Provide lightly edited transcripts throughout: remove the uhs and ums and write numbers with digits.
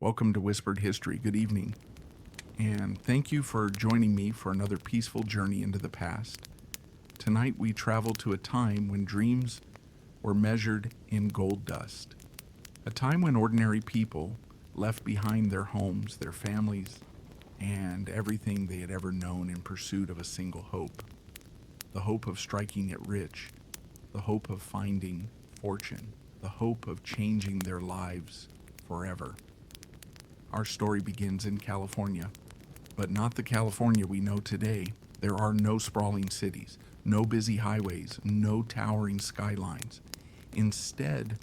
Welcome to Whispered History. Good evening. And thank you for joining me for another peaceful journey into the past. Tonight we travel to a time when dreams were measured in gold dust. A time when ordinary people left behind their homes, their families, and everything they had ever known in pursuit of a single hope. The hope of striking it rich, the hope of finding fortune, the hope of changing their lives forever. Our story begins in California, but not the California we know today. There are no sprawling cities, no busy highways, no towering skylines. Instead,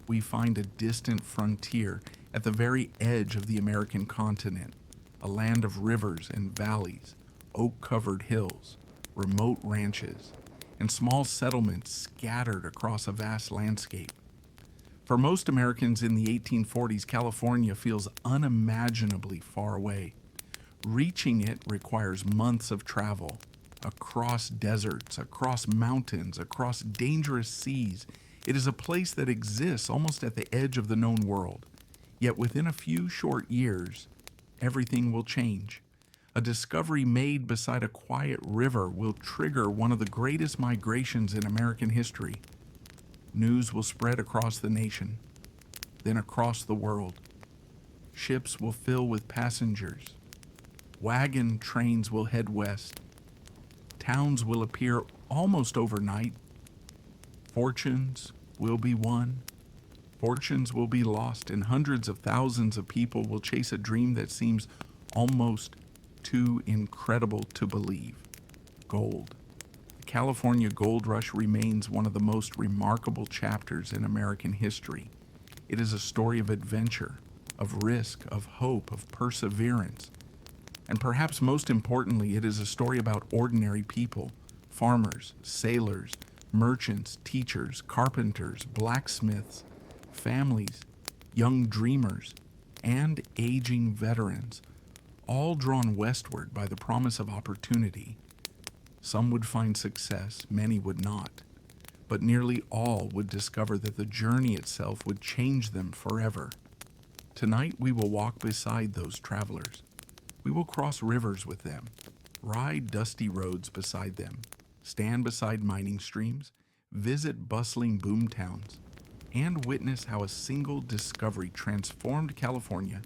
we find a distant frontier at the very edge of the American continent, a land of rivers and valleys, oak-covered hills, remote ranches, and small settlements scattered across a vast landscape. For most Americans in the 1840s, California feels unimaginably far away. Reaching it requires months of travel, across deserts, across mountains, across dangerous seas. It is a place that exists almost at the edge of the known world. Yet within a few short years, everything will change. A discovery made beside a quiet river will trigger one of the greatest migrations in American history. News will spread across the nation, then across the world. Ships will fill with passengers. Wagon trains will head west. Towns will appear almost overnight. Fortunes will be won. Fortunes will be lost, and hundreds of thousands of people will chase a dream that seems almost too incredible to believe. Gold. The California Gold Rush remains one of the most remarkable chapters in American history. It is a story of adventure, of risk, of hope, of perseverance. And perhaps most importantly, it is a story about ordinary people, farmers, sailors, merchants, teachers, carpenters, blacksmiths, families, young dreamers, and aging veterans, all drawn westward by the promise of opportunity. Some would find success, many would not, but nearly all would discover that the journey itself would change them forever. Tonight we will walk beside those travelers. We will cross rivers with them, ride dusty roads beside them, stand beside mining streams, visit bustling boomtowns, and witness how a single discovery transformed California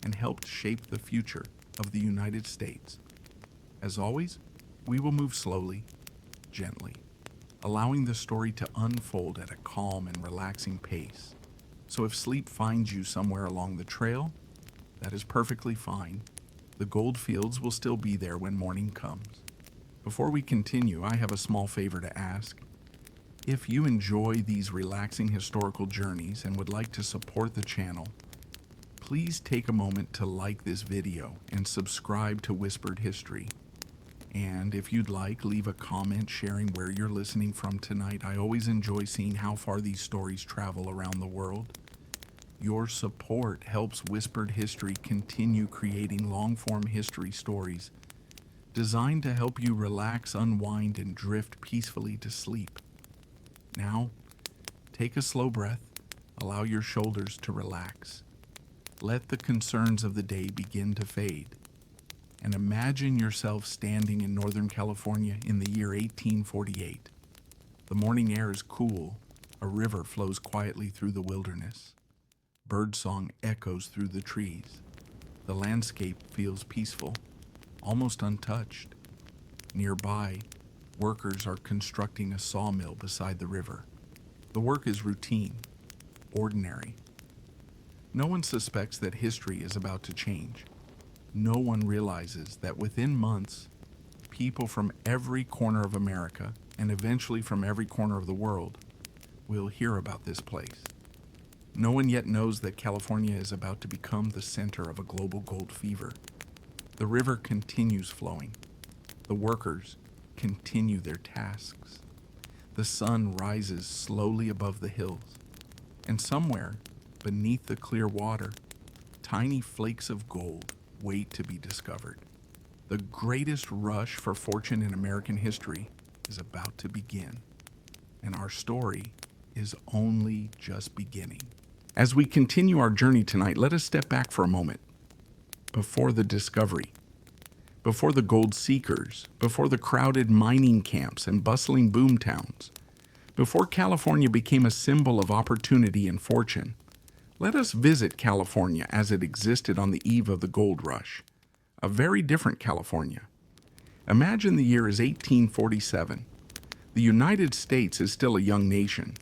and helped shape the future of the United States. As always, we will move slowly, gently, allowing the story to unfold at a calm and relaxing pace. So if sleep finds you somewhere along the trail, that is perfectly fine. The gold fields will still be there when morning comes. Before we continue, I have a small favor to ask. If you enjoy these relaxing historical journeys and would like to support the channel, please take a moment to like this video and subscribe to Whispered History. And if you'd like, leave a comment sharing where you're listening from tonight. I always enjoy seeing how far these stories travel around the world. Your support helps Whispered History continue creating long-form history stories designed to help you relax, unwind, and drift peacefully to sleep. Now, take a slow breath, allow your shoulders to relax. Let the concerns of the day begin to fade. And imagine yourself standing in Northern California in the year 1848. The morning air is cool. A river flows quietly through the wilderness. Birdsong echoes through the trees. The landscape feels peaceful, almost untouched. Nearby, workers are constructing a sawmill beside the river. The work is routine, ordinary. No one suspects that history is about to change. No one realizes that within months, people from every corner of America, and eventually from every corner of the world, will hear about this place. No one yet knows that California is about to become the center of a global gold fever. The river continues flowing. The workers continue their tasks. The sun rises slowly above the hills, and somewhere beneath the clear water, tiny flakes of gold wait to be discovered. The greatest rush for fortune in American history is about to begin, and our story is only just beginning. As we continue our journey tonight, let us step back for a moment. Before the discovery, before the gold seekers, before the crowded mining camps and bustling boomtowns, before California became a symbol of opportunity and fortune, let us visit California as it existed on the eve of the gold rush. A very different California. Imagine the year is 1847. The United States is still a young nation.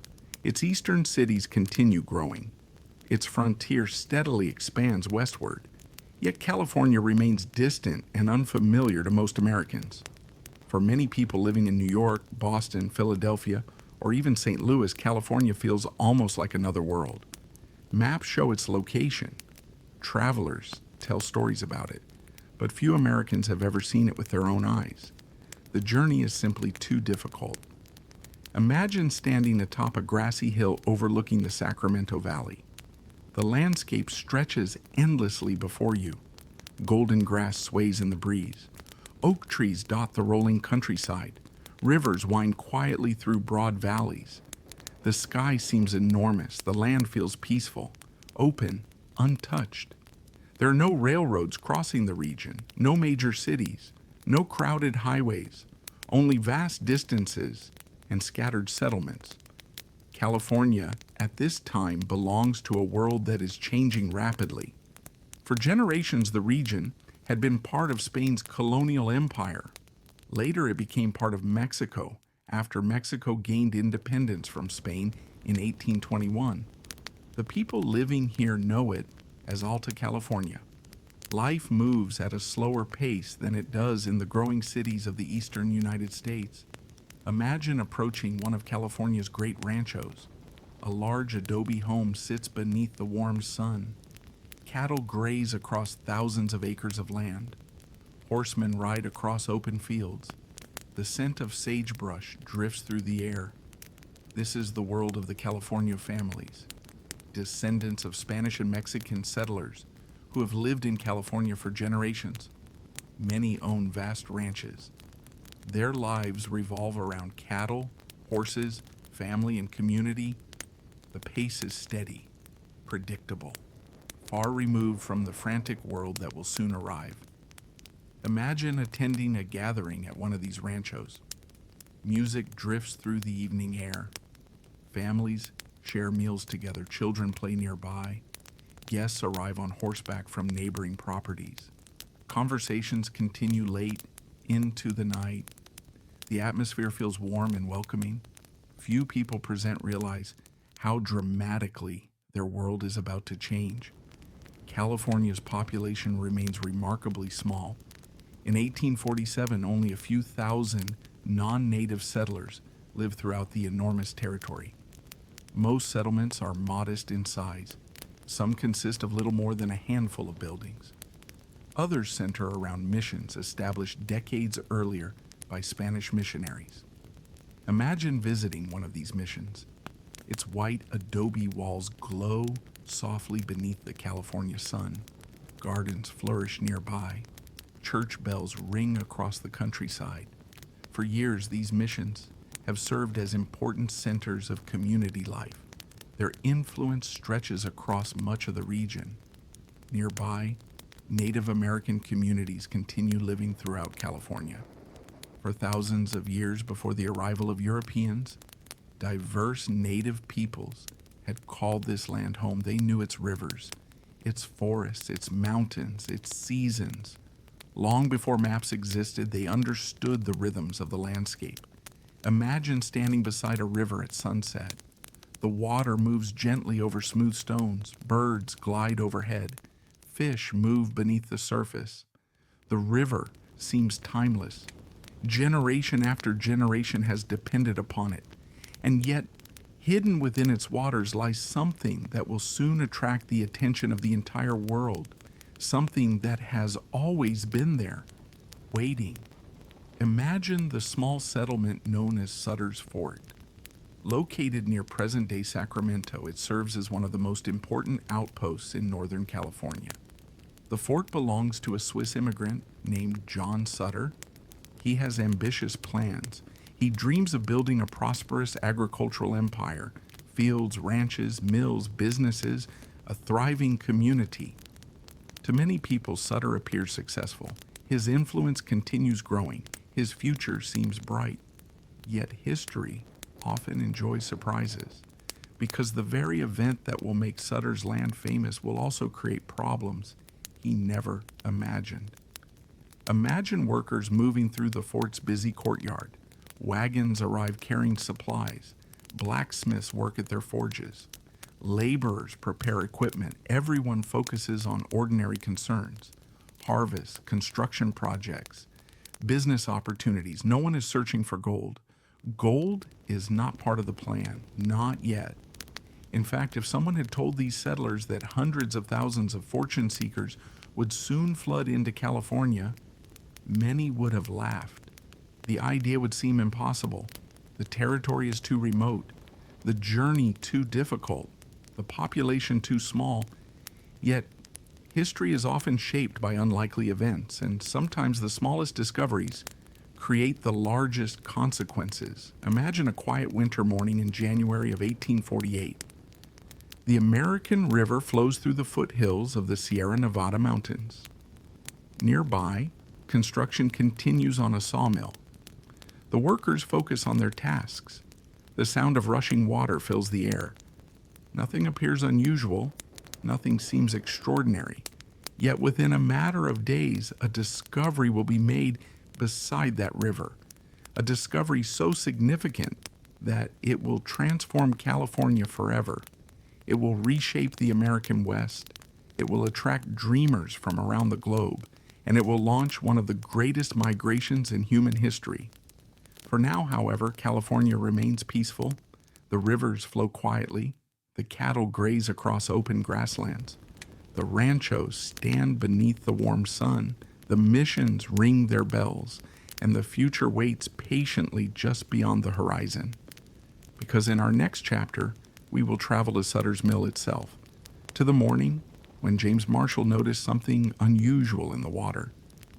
Its eastern cities continue growing. Its frontier steadily expands westward. Yet California remains distant and unfamiliar to most Americans. For many people living in New York, Boston, Philadelphia, or even St. Louis, California feels almost like another world. Maps show its location. Travelers tell stories about it, but few Americans have ever seen it with their own eyes. The journey is simply too difficult. Imagine standing atop a grassy hill overlooking the Sacramento Valley. The landscape stretches endlessly before you. Golden grass sways in the breeze. Oak trees dot the rolling countryside. Rivers wind quietly through broad valleys. The sky seems enormous. The land feels peaceful, open, untouched. There are no railroads crossing the region, no major cities, no crowded highways, only vast distances and scattered settlements. California, at this time, belongs to a world that is changing rapidly. For generations, the region had been part of Spain's colonial empire. Later, it became part of Mexico after Mexico gained independence from Spain in 1821. The people living here know it as Alta California. Life moves at a slower pace than it does in the growing cities of the eastern United States. Imagine approaching one of California's great ranchos. A large adobe home sits beneath the warm sun. Cattle graze across thousands of acres of land. Horsemen ride across open fields. The scent of sagebrush drifts through the air. This is the world of the California families, descendants of Spanish and Mexican settlers who have lived in California for generations. Many own vast ranches. Their lives revolve around cattle, horses, family, and community. The pace is steady, predictable, far removed from the frantic world that will soon arrive. Imagine attending a gathering at one of these ranchos. Music drifts through the evening air. Families share meals together. Children play nearby. Guests arrive on horseback from neighboring properties. Conversations continue late into the night. The atmosphere feels warm and welcoming. Few people present realize how dramatically their world is about to change. California's population remains remarkably small. In 1847, only a few thousand non-native settlers lived throughout the enormous territory. Most settlements are modest in size. Some consist of little more than a handful of buildings. Others center around missions established decades earlier by Spanish missionaries. Imagine visiting one of these missions. Its white adobe walls glow softly beneath the California sun. Gardens flourish nearby. Church bells ring across the countryside. For years, these missions have served as important centers of community life. Their influence stretches across much of the region. Nearby, Native American communities continue living throughout California. For thousands of years before the arrival of Europeans, diverse native peoples had called this land home. They knew its rivers, its forests, its mountains, its seasons. Long before maps existed, they understood the rhythms of the landscape. Imagine standing beside a river at sunset. The water moves gently over smooth stones. Birds glide overhead. Fish move beneath the surface. The river seems timeless. Generation after generation has depended upon it. And yet, hidden within its waters lies something that will soon attract the attention of the entire world. Something that has always been there, waiting. Imagine the small settlement known as Sutter's Fort. Located near present-day Sacramento, it serves as one of the most important outposts in Northern California. The fort belongs to a Swiss immigrant named John Sutter. He has ambitious plans. He dreams of building a prosperous agricultural empire fields, ranches, mills, businesses, a thriving community. To many people, Sutter appears successful. His influence continues growing. His future seems bright. Yet history often enjoys surprises, because the very event that will make Sutter's land famous will also create problems he never imagined. Imagine workers moving through the fort's busy courtyard. Wagons arrive carrying supplies. Blacksmiths work at their forges. Laborers prepare equipment. Everyone focuses on ordinary concerns: harvest, construction projects, business opportunities. No one is searching for gold. Gold is not part of the plan, not yet. In fact, if someone had told these settlers that hundreds of thousands of fortune seekers would soon flood into California, many would have laughed. The idea would seem impossible. The territory is too remote, the journey too difficult, the population too small. Yet, history is often shaped by unlikely events, and sometimes the smallest discoveries create the largest consequences. Imagine a quiet winter morning in January of 1848. The American River flows through the foothills of the Sierra Nevada mountains. Nearby, construction continues on a sawmill. The workers focus on their tasks. The sound of rushing water fills the air. Nothing appears unusual. Nothing seems extraordinary. Yet within a matter of days, a discovery will be made beside that river. A discovery so significant that it will transform California forever. It will reshape the American West. It will attract dreamers from around the globe, and it will launch one of the greatest migrations in human history. For now, however, California remains peaceful. The rivers flow quietly. The cattle graze across open grasslands. The ranchos stand beneath the warm sun. The missions ring their bells, and the future waits patiently just beyond the horizon. Because in our next chapter, we will travel to Sutter's Mill itself, to the morning when James Marshall noticed something unusual in the water,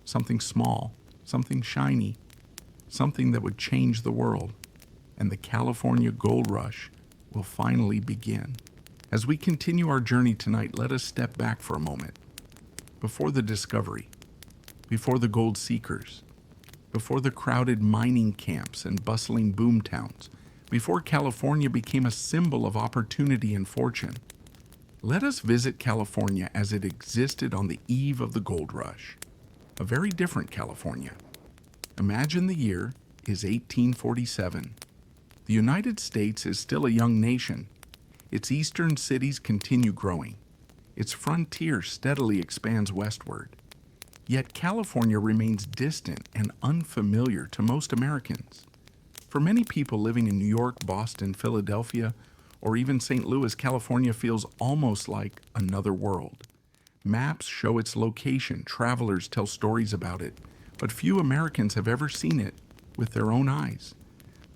something small, something shiny, something that would change the world, and the California gold rush will finally begin. As we continue our journey tonight, let us step back for a moment. Before the discovery, before the gold seekers, before the crowded mining camps and bustling boomtowns, before California became a symbol of opportunity and fortune, let us visit California as it existed on the eve of the gold rush. A very different California. Imagine the year is 1847. The United States is still a young nation. Its eastern cities continue growing. Its frontier steadily expands westward. Yet California remains distant and unfamiliar to most Americans. For many people living in New York, Boston, Philadelphia, or even St. Louis, California feels almost like another world. Maps show its location, travelers tell stories about it, but few Americans have ever seen it with their own eyes.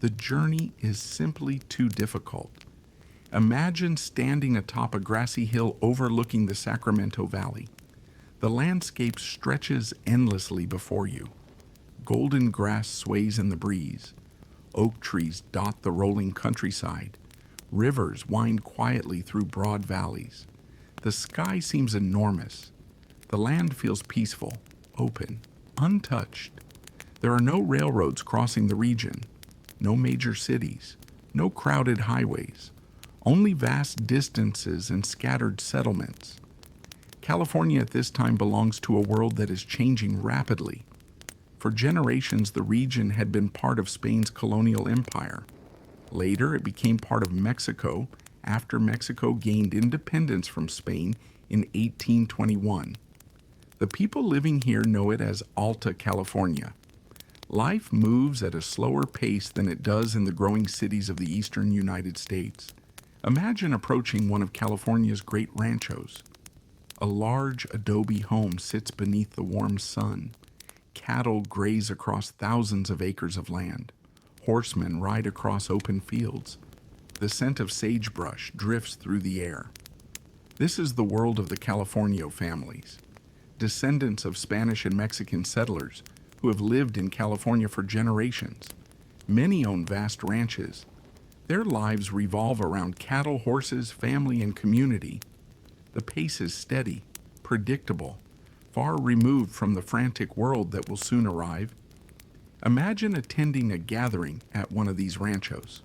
The journey is simply too difficult. Imagine standing atop a grassy hill overlooking the Sacramento Valley. The landscape stretches endlessly before you. Golden grass sways in the breeze. Oak trees dot the rolling countryside. Rivers wind quietly through broad valleys. The sky seems enormous. The land feels peaceful, open, untouched. There are no railroads crossing the region, no major cities, no crowded highways, only vast distances and scattered settlements. California at this time belongs to a world that is changing rapidly. For generations, the region had been part of Spain's colonial empire. Later, it became part of Mexico after Mexico gained independence from Spain in 1821. The people living here know it as Alta California. Life moves at a slower pace than it does in the growing cities of the eastern United States. Imagine approaching one of California's great ranchos. A large adobe home sits beneath the warm sun. Cattle graze across thousands of acres of land. Horsemen ride across open fields. The scent of sagebrush drifts through the air. This is the world of the Californio families, descendants of Spanish and Mexican settlers who have lived in California for generations. Many own vast ranches. Their lives revolve around cattle, horses, family, and community. The pace is steady, predictable, far removed from the frantic world that will soon arrive. Imagine attending a gathering at one of these ranchos.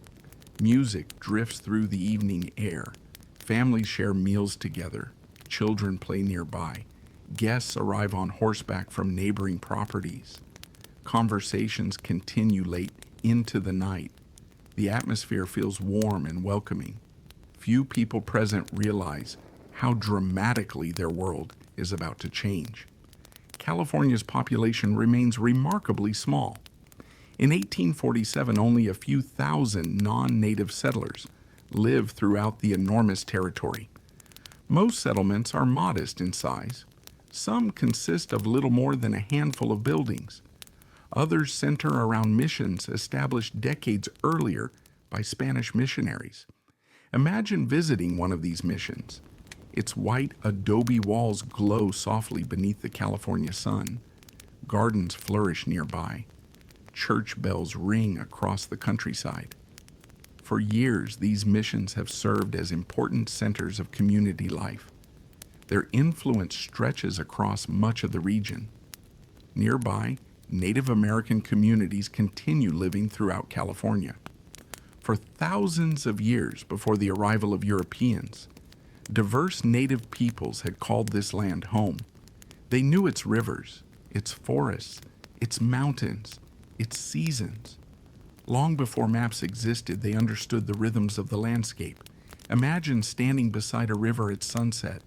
Music drifts through the evening air. Families share meals together. Children play nearby. Guests arrive on horseback from neighboring properties. Conversations continue late into the night. The atmosphere feels warm and welcoming. Few people present realize how dramatically their world is about to change. California's population remains remarkably small. In 1847, only a few thousand non-native settlers lived throughout the enormous territory. Most settlements are modest in size. Some consist of little more than a handful of buildings. Others center around missions established decades earlier by Spanish missionaries. Imagine visiting one of these missions. Its white adobe walls glow softly beneath the California sun. Gardens flourish nearby. Church bells ring across the countryside. For years, these missions have served as important centers of community life. Their influence stretches across much of the region. Nearby, Native American communities continue living throughout California. For thousands of years before the arrival of Europeans, diverse native peoples had called this land home. They knew its rivers, its forests, its mountains, its seasons. Long before maps existed, they understood the rhythms of the landscape. Imagine standing beside a river at sunset.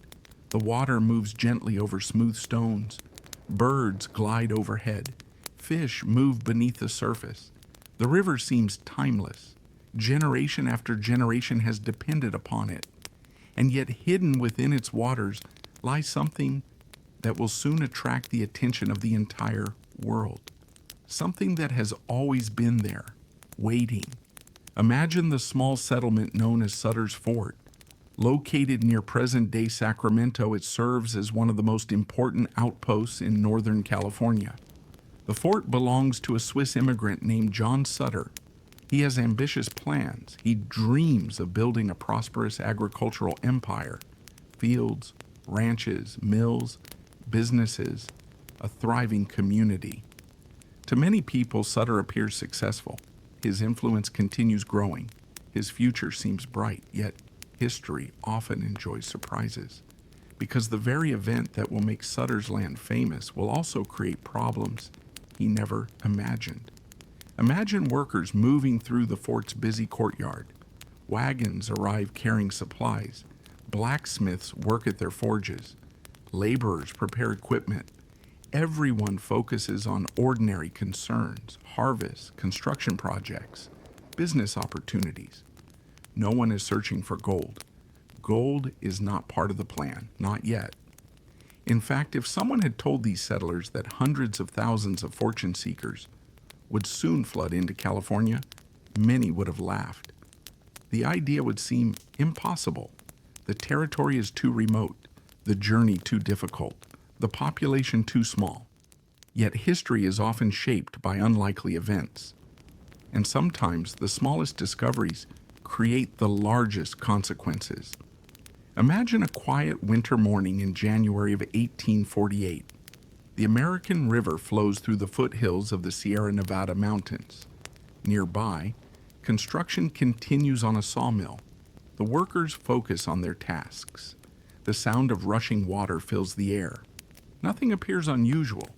The water moves gently over smooth stones. Birds glide overhead. Fish move beneath the surface. The river seems timeless. Generation after generation has depended upon it. And yet hidden within its waters lies something that will soon attract the attention of the entire world. Something that has always been there, waiting. Imagine the small settlement known as Sutter's Fort. Located near present-day Sacramento, it serves as one of the most important outposts in Northern California. The fort belongs to a Swiss immigrant named John Sutter. He has ambitious plans. He dreams of building a prosperous agricultural empire. Fields, ranches, mills, businesses, a thriving community. To many people, Sutter appears successful. His influence continues growing. His future seems bright, yet history often enjoys surprises, because the very event that will make Sutter's land famous will also create problems he never imagined. Imagine workers moving through the fort's busy courtyard. Wagons arrive carrying supplies. Blacksmiths work at their forges. Laborers prepare equipment. Everyone focuses on ordinary concerns, harvests, construction projects, business opportunities. No one is searching for gold. Gold is not part of the plan, not yet. In fact, if someone had told these settlers that hundreds of thousands of fortune seekers would soon flood into California, many would have laughed. The idea would seem impossible. The territory is too remote, the journey too difficult, the population too small. Yet history is often shaped by unlikely events. And sometimes the smallest discoveries create the largest consequences. Imagine a quiet winter morning in January of 1848. The American River flows through the foothills of the Sierra Nevada mountains. Nearby, construction continues on a sawmill. The workers focus on their tasks. The sound of rushing water fills the air. Nothing appears unusual.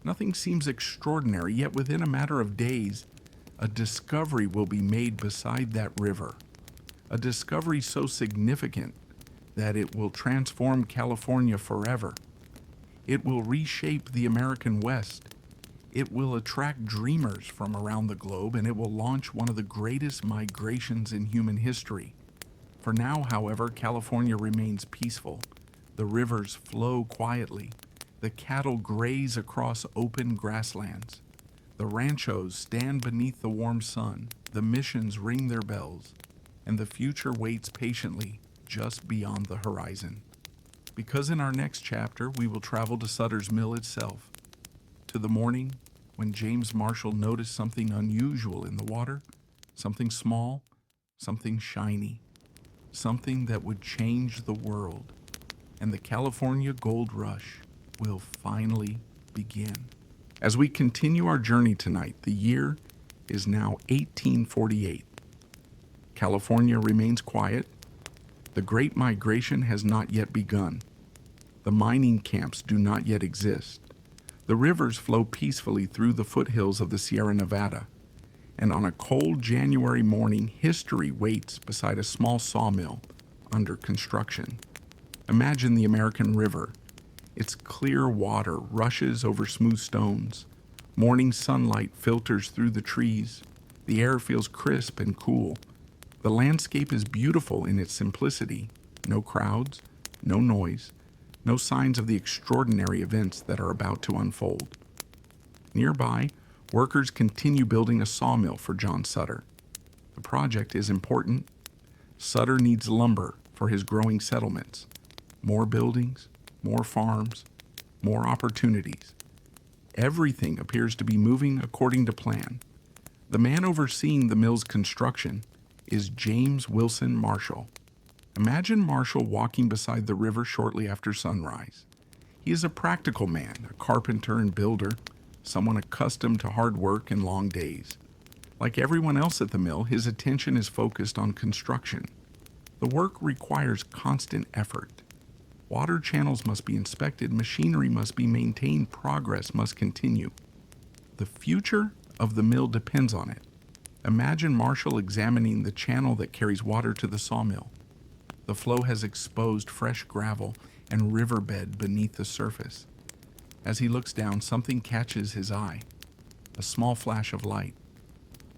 Nothing seems extraordinary, yet within a matter of days, a discovery will be made beside that river. A discovery so significant that it will transform California forever. It will reshape the American West. It will attract dreamers from around the globe, and it will launch one of the greatest migrations in human history. For now, however, California remains peaceful. The rivers flow quietly. The cattle graze across open grasslands. The ranchos stand beneath the warm sun. The missions ring their bells. And the future waits patiently just beyond the horizon. Because in our next chapter, we will travel to Sutter's Mill itself, to the morning when James Marshall noticed something unusual in the water, something small, something shiny, something that would change the world, and the California Gold Rush will finally begin. As we continue our journey tonight, the year is now 1848. California remains quiet. The Great Migration has not yet begun. The mining camps do not yet exist. The rivers flow peacefully through the foothills of the Sierra Nevada. And on a cold January morning, history waits beside a small sawmill under construction. Imagine the American River. Its clear water rushes over smooth stones. Morning sunlight filters through the trees. The air feels crisp and cool. The landscape is beautiful in its simplicity. No crowds, no noise, no signs of the extraordinary events that are about to unfold. Nearby, workers continue building a sawmill for John Sutter. The project is important. Sutter needs lumber for his growing settlements. More buildings, more farms, more opportunities. Everything appears to be moving according to plan. The man overseeing the mill's construction is James Wilson Marshall. Imagine Marshall walking beside the river shortly after sunrise. He is a practical man, a carpenter and builder, someone accustomed to hard work and long days. Like everyone else at the mill, his attention is focused on construction. The work requires constant effort. Water channels must be inspected, machinery must be maintained, progress must continue. The future of the mill depends on it. Imagine Marshall examining the channel that carries water to the sawmill. The flow has exposed fresh gravel and riverbed beneath the surface. As he looks down, something catches his eye, a small flash of light.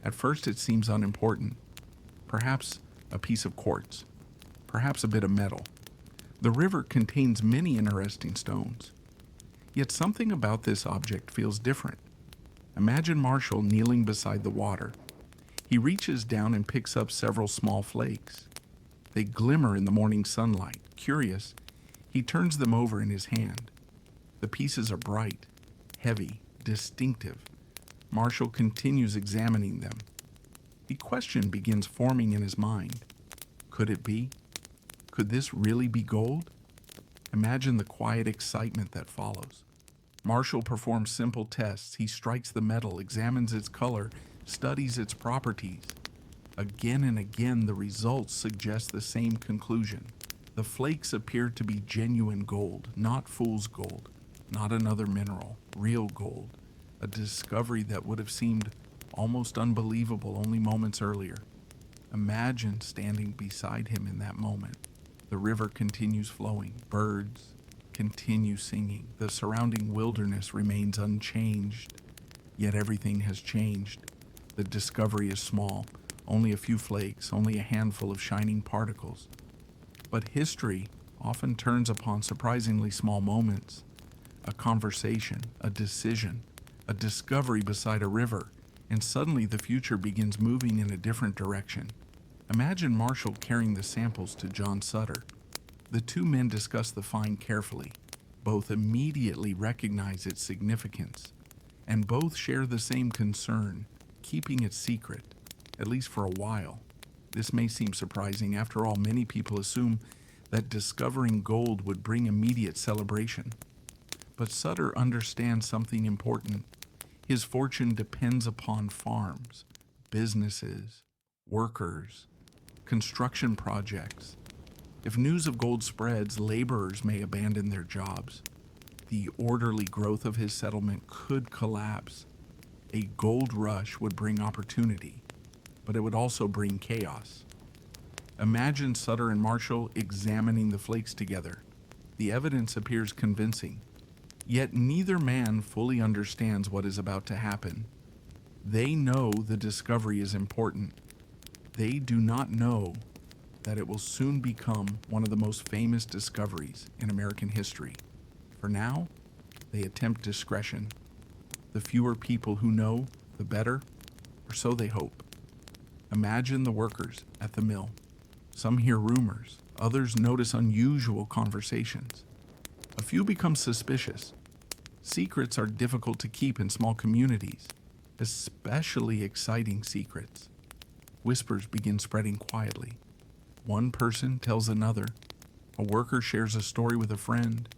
At first it seems unimportant, perhaps a piece of quartz, perhaps a bit of metal. The river contains many interesting stones. Yet something about this object feels different. Imagine Marshall kneeling beside the water. He reaches down and picks up several small flakes. They glimmer in the morning sunlight. Curious, he turns them over in his hand. The pieces are bright, heavy, distinctive. Marshall continues examining them. The question begins forming in his mind. Could it be? Could this really be gold? Imagine the quiet excitement that follows. Marshall performs simple tests. He strikes the metal, examines its color, studies its properties. Again and again, the results suggest the same conclusion. The flakes appear to be genuine gold, not fool's gold, not another mineral, real gold, a discovery that would have seemed almost unbelievable only moments earlier. Imagine standing beside him in that moment. The river continues flowing. Birds continue singing. The surrounding wilderness remains unchanged. Yet everything has changed. The discovery is small, only a few flakes, only a handful of shining particles. But history often turns upon surprisingly small moments. A conversation, a decision, a discovery beside a river, and suddenly the future begins moving in a different direction. Imagine Marshall carrying the samples to John Sutter. The two men discuss the find carefully. Both immediately recognize its significance, and both share the same concern, keeping it secret, at least for a while. This may seem surprising. After all, many people assume that discovering gold would bring immediate celebration. But Sutter understands something important. His fortune depends upon farms, businesses, workers, construction projects. If news of gold spreads, laborers may abandon their jobs. The orderly growth of his settlement could collapse. A gold rush would bring opportunity, but it would also bring chaos. Imagine Sutter and Marshall examining the flakes together. The evidence appears convincing, yet neither man fully understands what is about to happen. They know the discovery is important. They do not know that it will soon become one of the most famous discoveries in American history. For now, they attempt discretion. The fewer people who know, the better, or so they hope. Imagine the workers at the mill. Some hear rumors, others notice unusual conversations. A few become suspicious. Secrets are difficult to keep in small communities, especially exciting secrets. Whispers begin spreading quietly. One person tells another. A worker shares a story with a friend.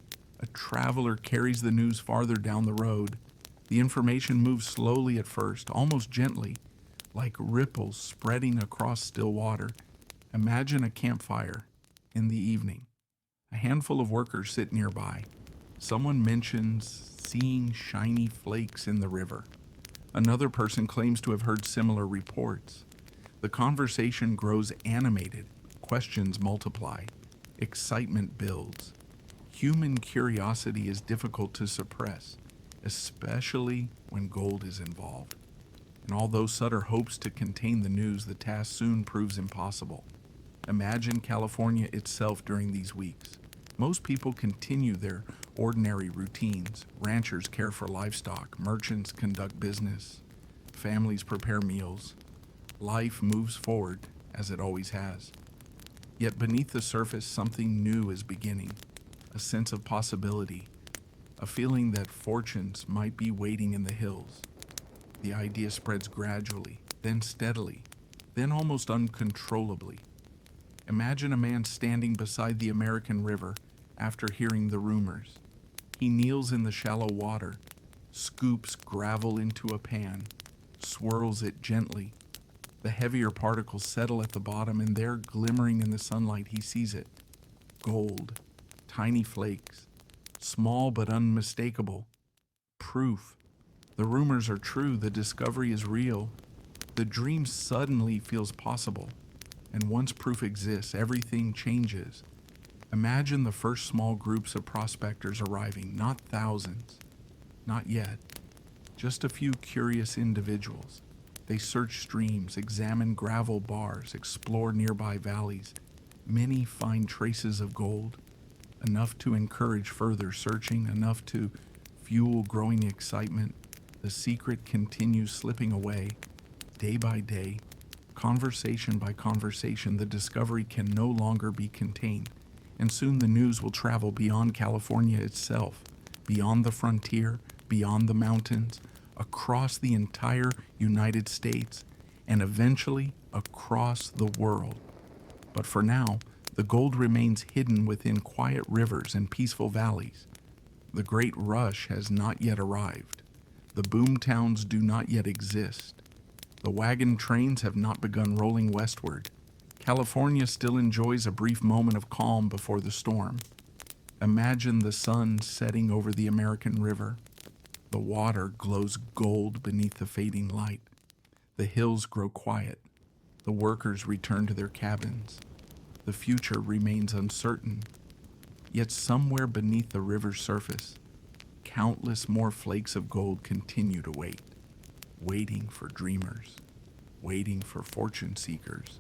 A traveler carries the news farther down the road. The information moves slowly at first, almost gently, like ripples spreading across still water. Imagine a campfire in the evening. A handful of workers sit nearby. Someone mentions seeing shiny flakes in the river. Another person claims to have heard similar reports. The conversation grows animated. Questions multiply. Excitement builds. Human curiosity is difficult to suppress, especially when gold is involved. And although Sutter hopes to contain the news, the task soon proves impossible. Imagine California itself during these weeks. Most people continue their ordinary routines. Ranchers care for livestock, merchants conduct business, families prepare meals. Life moves forward as it always has. Yet beneath the surface, something new is beginning. A sense of possibility, a feeling that fortunes might be waiting in the hills. The idea spreads gradually, then steadily, then almost uncontrollably. Imagine a man standing beside the American River after hearing the rumors. He kneels in the shallow water, scoops gravel into a pan, swirls it gently. The heavier particles settle at the bottom, and there, glimmering in the sunlight, he sees it. Gold, tiny flakes, small but unmistakable. Proof. The rumors are true, the discovery is real. The dream suddenly feels possible. And once proof exists, everything changes. Imagine the first small groups of prospectors arriving, not thousands, not yet, just a few curious individuals. They search streams, examine gravel bars, explore nearby valleys. Many find traces of gold, enough to encourage further searching, enough to fuel growing excitement. The secret continues slipping away, day by day, conversation by conversation. The discovery can no longer be contained, and soon the news will travel beyond California itself, beyond the frontier, beyond the mountains, across the entire United States, and eventually across the world. But for now, the gold remains hidden within quiet rivers and peaceful valleys. The great rush has not yet arrived. The boomtowns do not yet exist. The wagon trains have not begun rolling westward. California still enjoys a brief moment of calm before the storm. Imagine the sun setting over the American River. The water glows gold beneath the fading light. The hills grow quiet. The workers return to their cabins. The future remains uncertain. Yet somewhere beneath the river's surface, countless more flakes of gold continue to wait, waiting for dreamers, waiting for fortune seekers,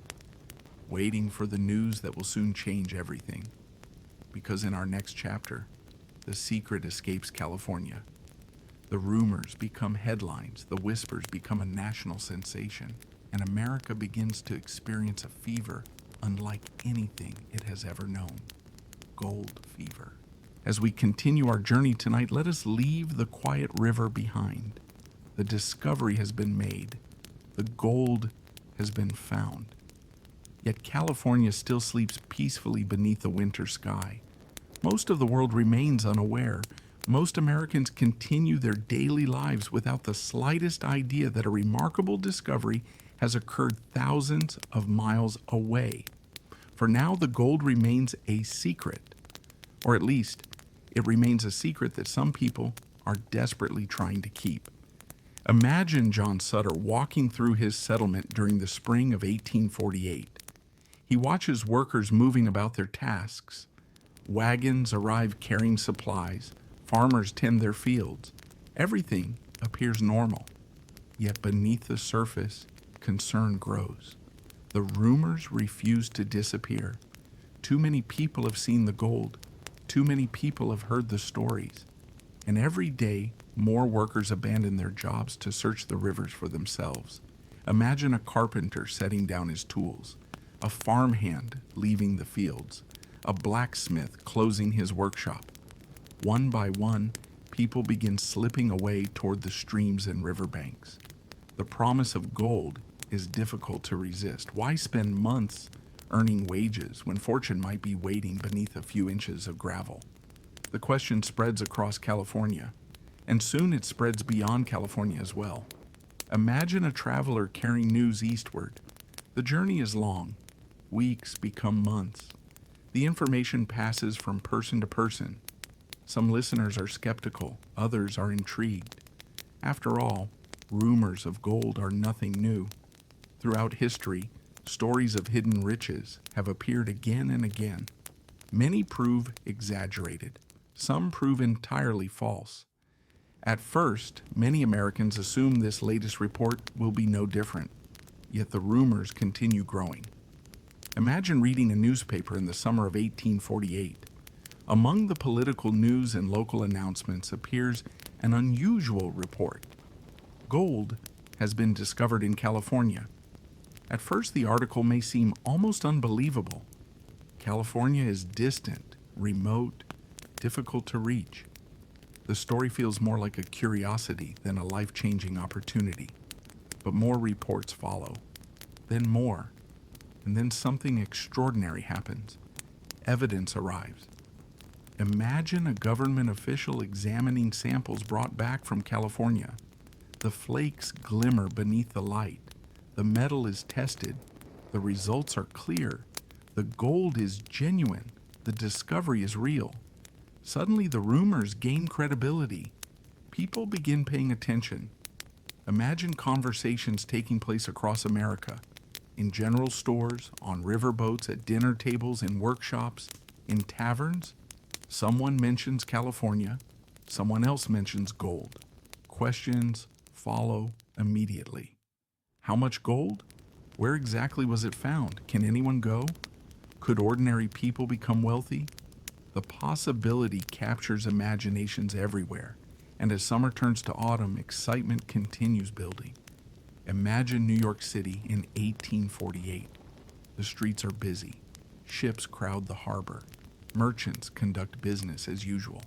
waiting for the news that will soon change everything. Because in our next chapter, the secret escapes California. The rumors become headlines, the whispers become a national sensation, and America begins to experience a fever unlike anything it has ever known. Gold fever. As we continue our journey tonight, let us leave the quiet river behind. The discovery has been made. The gold has been found. Yet California still sleeps peacefully beneath the winter sky. Most of the world remains unaware. Most Americans continue their daily lives without the slightest idea that a remarkable discovery has occurred thousands of miles away. For now, the gold remains a secret, or at least it remains a secret that some people are desperately trying to keep. Imagine John Sutter walking through his settlement during the spring of 1848. He watches workers moving about their tasks. Wagons arrive carrying supplies. Farmers tend their fields. Everything appears normal. Yet beneath the surface, concern grows. The rumors refuse to disappear. Too many people have seen the gold. Too many people have heard the stories. And every day, more workers abandon their jobs to search the rivers for themselves. Imagine a carpenter setting down his tools, a farmhand leaving the fields, a blacksmith closing his workshop. One by one, people begin slipping away toward the streams and riverbanks. The promise of gold is difficult to resist. Why spend months earning wages when fortune might be waiting beneath a few inches of gravel? The question spreads across California, and soon it spreads beyond California as well. Imagine a traveler carrying news eastward. The journey is long. Weeks become months. The information passes from person to person. Some listeners are skeptical, others are intrigued. After all, rumors of gold are nothing new. Throughout history, stories of hidden riches have appeared again and again. Many prove exaggerated. Some prove entirely false. At first, many Americans assume this latest report will be no different, yet the rumors continue growing. Imagine reading a newspaper in the summer of 1848. Among the political news and local announcements appears an unusual report. Gold has been discovered in California. At first, the article may seem almost unbelievable. California is distant, remote, difficult to reach. The story feels more like a curiosity than a life-changing opportunity. But more reports follow, then more, and then something extraordinary happens. Evidence arrives. Imagine a government official examining samples brought back from California. The flakes glimmer beneath the light. The metal is tested. The results are clear. The gold is genuine. The discovery is real. Suddenly, the rumors gain credibility. People begin paying attention. Imagine conversations taking place across America, in general stores, on riverboats, at dinner tables, in workshops, in taverns. Someone mentions California. Someone else mentions gold. Questions follow immediately. How much gold? Where exactly was it found? Can anyone go? Could ordinary people become wealthy? The possibility captures imaginations everywhere, and as summer turns to autumn, excitement continues building. Imagine New York City in 1848. The streets are busy. Ships crowd the harbor. Merchants conduct business as usual.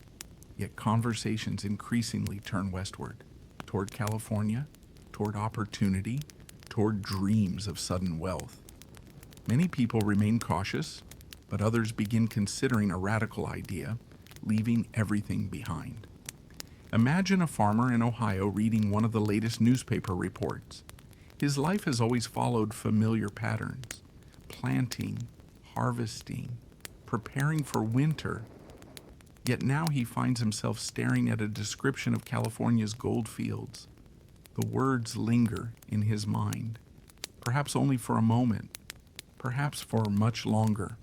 Yet conversations increasingly turn westward, toward California, toward opportunity, toward dreams of sudden wealth. Many people remain cautious, but others begin considering a radical idea, leaving everything behind. Imagine a farmer in Ohio reading one of the latest newspaper reports. His life has always followed familiar patterns: planting, harvesting, preparing for winter. Yet now he finds himself staring at a description of California's gold fields. The words linger in his mind, perhaps only for a moment, perhaps for much longer.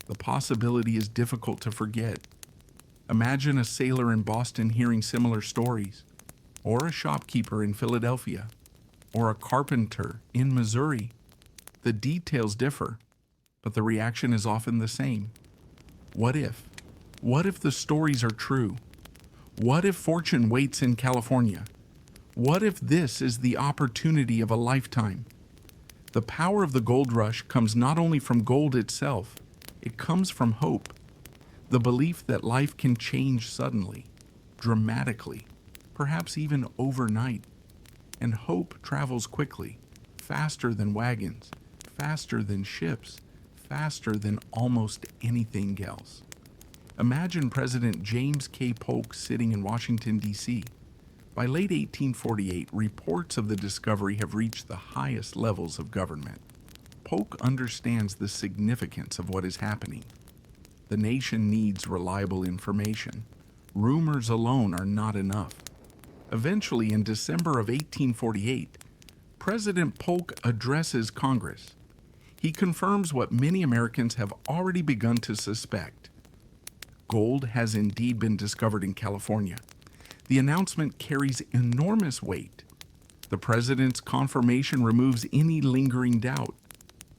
The possibility is difficult to forget. Imagine a sailor in Boston hearing similar stories, or a shopkeeper in Philadelphia, or a carpenter in Missouri. The details differ, but the reaction is often the same. What if? What if the stories are true? What if fortune waits in California? What if this is the opportunity of a lifetime? The power of the gold rush comes not only from gold itself, it comes from hope. The belief that life can change suddenly, dramatically, perhaps even overnight. And hope travels quickly, faster than wagons, faster than ships, faster than almost anything else. Imagine President James K. Polk sitting in Washington, D.C. By late 1848, reports of the discovery have reached the highest levels of government. Polk understands the significance of what is happening. The nation needs reliable information. Rumors alone are not enough. Eventually, in December of 1848, President Polk addresses Congress. He confirms what many Americans have already begun to suspect. Gold has indeed been discovered in California. The announcement carries enormous weight. The president's confirmation removes any lingering doubt.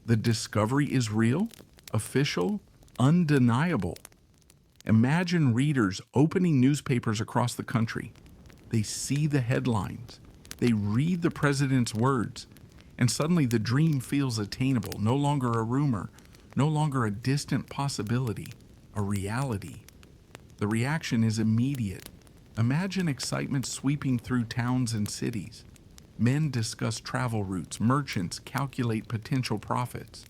The discovery is real, official, undeniable. Imagine readers opening newspapers across the country. They see the headlines. They read the president's words. And suddenly the dream feels attainable, no longer a rumor, no longer a distant possibility, a reality. The reaction is immediate. Imagine excitement sweeping through towns and cities. Men discuss travel routes, merchants calculate potential profits,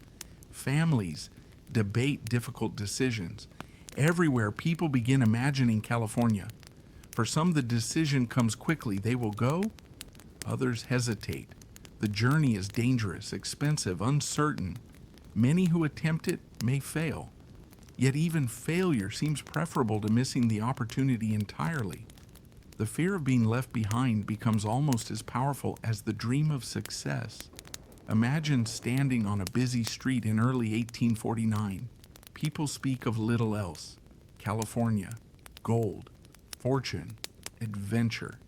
families debate difficult decisions. Everywhere, people begin imagining California. For some, the decision comes quickly. They will go. Others hesitate. The journey is dangerous, expensive, uncertain. Many who attempt it may fail. Yet even failure seems preferable to missing the opportunity entirely. The fear of being left behind becomes almost as powerful as the dream of success. Imagine standing on a busy street in early 1849. People speak of little else: California, gold, fortune, adventure.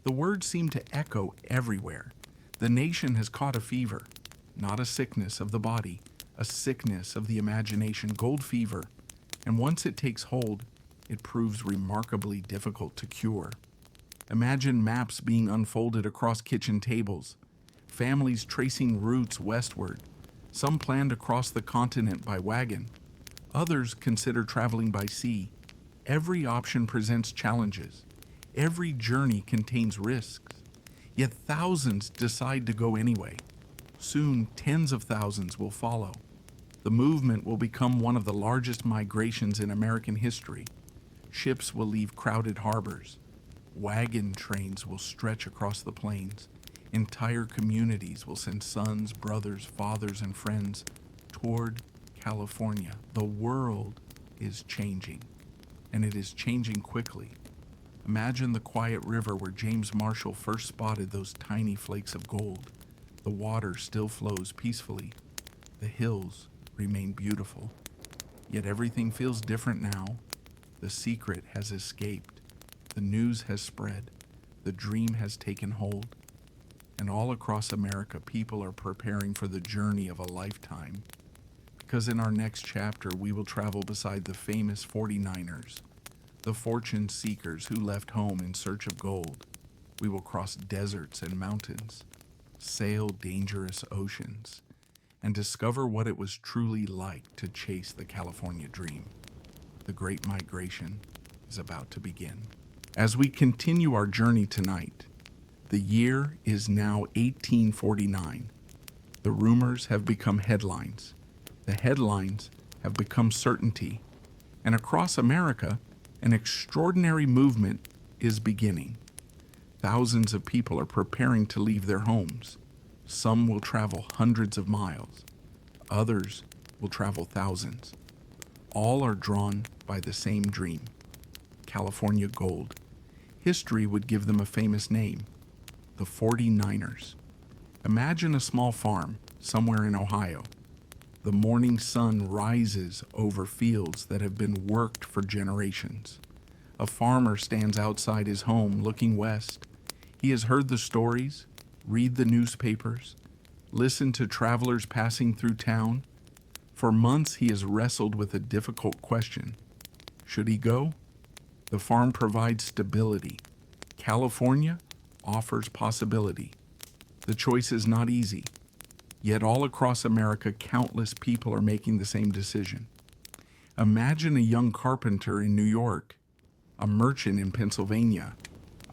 The words seem to echo everywhere. The nation has caught a fever, not a sickness of the body, a sickness of the imagination, gold fever. And once it takes hold, it proves remarkably difficult to cure. Imagine maps being unfolded across kitchen tables, families tracing routes westward. Some plan to cross the continent by wagon. Others consider traveling by sea. Every option presents challenges. Every journey contains risks. Yet thousands decide to go anyway. Soon, tens of thousands will follow. The movement will become one of the largest migrations in American history. Ships will leave crowded harbors. Wagon trains will stretch across the plains. Entire communities will send sons, brothers, fathers, and friends toward California. The world is changing, and it is changing quickly. Imagine the quiet river where James Marshall first spotted those tiny flakes of gold. The water still flows peacefully. The hills remain beautiful. Yet everything feels different now. The secret has escaped. The news has spread. The dream has taken hold. And all across America, people are preparing for the journey of a lifetime. Because in our next chapter, we will travel beside the famous 49ers, the fortune seekers who left home in search of gold. We will cross deserts and mountains, sail dangerous oceans, and discover what it was truly like to chase the California dream. The Great Migration is about to begin. As we continue our journey tonight, the year is now 1849. The rumors have become headlines. The headlines have become certainty. And across America, an extraordinary movement is beginning. Thousands of people are preparing to leave their homes. Some will travel hundreds of miles. Others will travel thousands. All are drawn by the same dream: California gold. History would give them a famous name: the 49ers. Imagine a small farm somewhere in Ohio. The morning sun rises over fields that have been worked for generations. A farmer stands outside his home looking west. He has heard the stories, read the newspapers, listened to travelers passing through town. For months he has wrestled with a difficult question. Should he go? The farm provides stability. California offers possibility. The choice is not easy. Yet all across America, countless people are making the same decision. Imagine a young carpenter in New York, a merchant in Pennsylvania,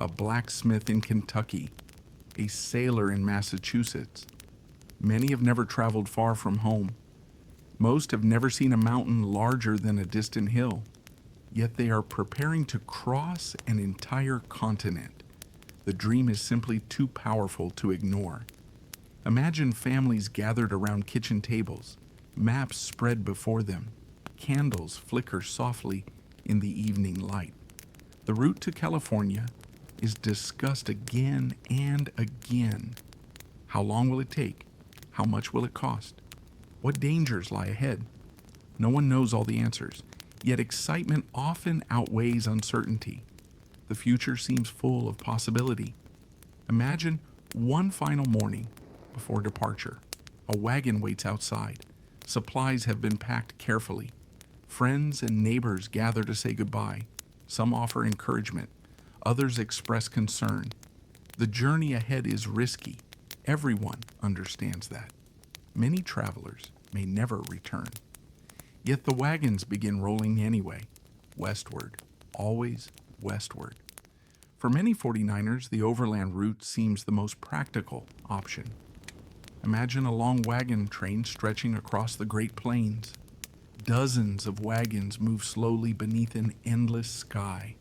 a blacksmith in Kentucky, a sailor in Massachusetts. Many have never traveled far from home. Most have never seen a mountain larger than a distant hill. Yet they are preparing to cross an entire continent. The dream is simply too powerful to ignore. Imagine families gathered around kitchen tables, maps spread before them, candles flicker softly in the evening light. The route to California is discussed again and again. How long will it take? How much will it cost? What dangers lie ahead? No one knows all the answers, yet excitement often outweighs uncertainty. The future seems full of possibility. Imagine one final morning before departure. A wagon waits outside. Supplies have been packed carefully. Friends and neighbors gather to say goodbye. Some offer encouragement. Others express concern. The journey ahead is risky. Everyone understands that. Many travelers may never return. Yet the wagons begin rolling anyway, westward, always westward. For many 49ers, the overland route seems the most practical option. Imagine a long wagon train stretching across the Great Plains. Dozens of wagons move slowly beneath an endless sky.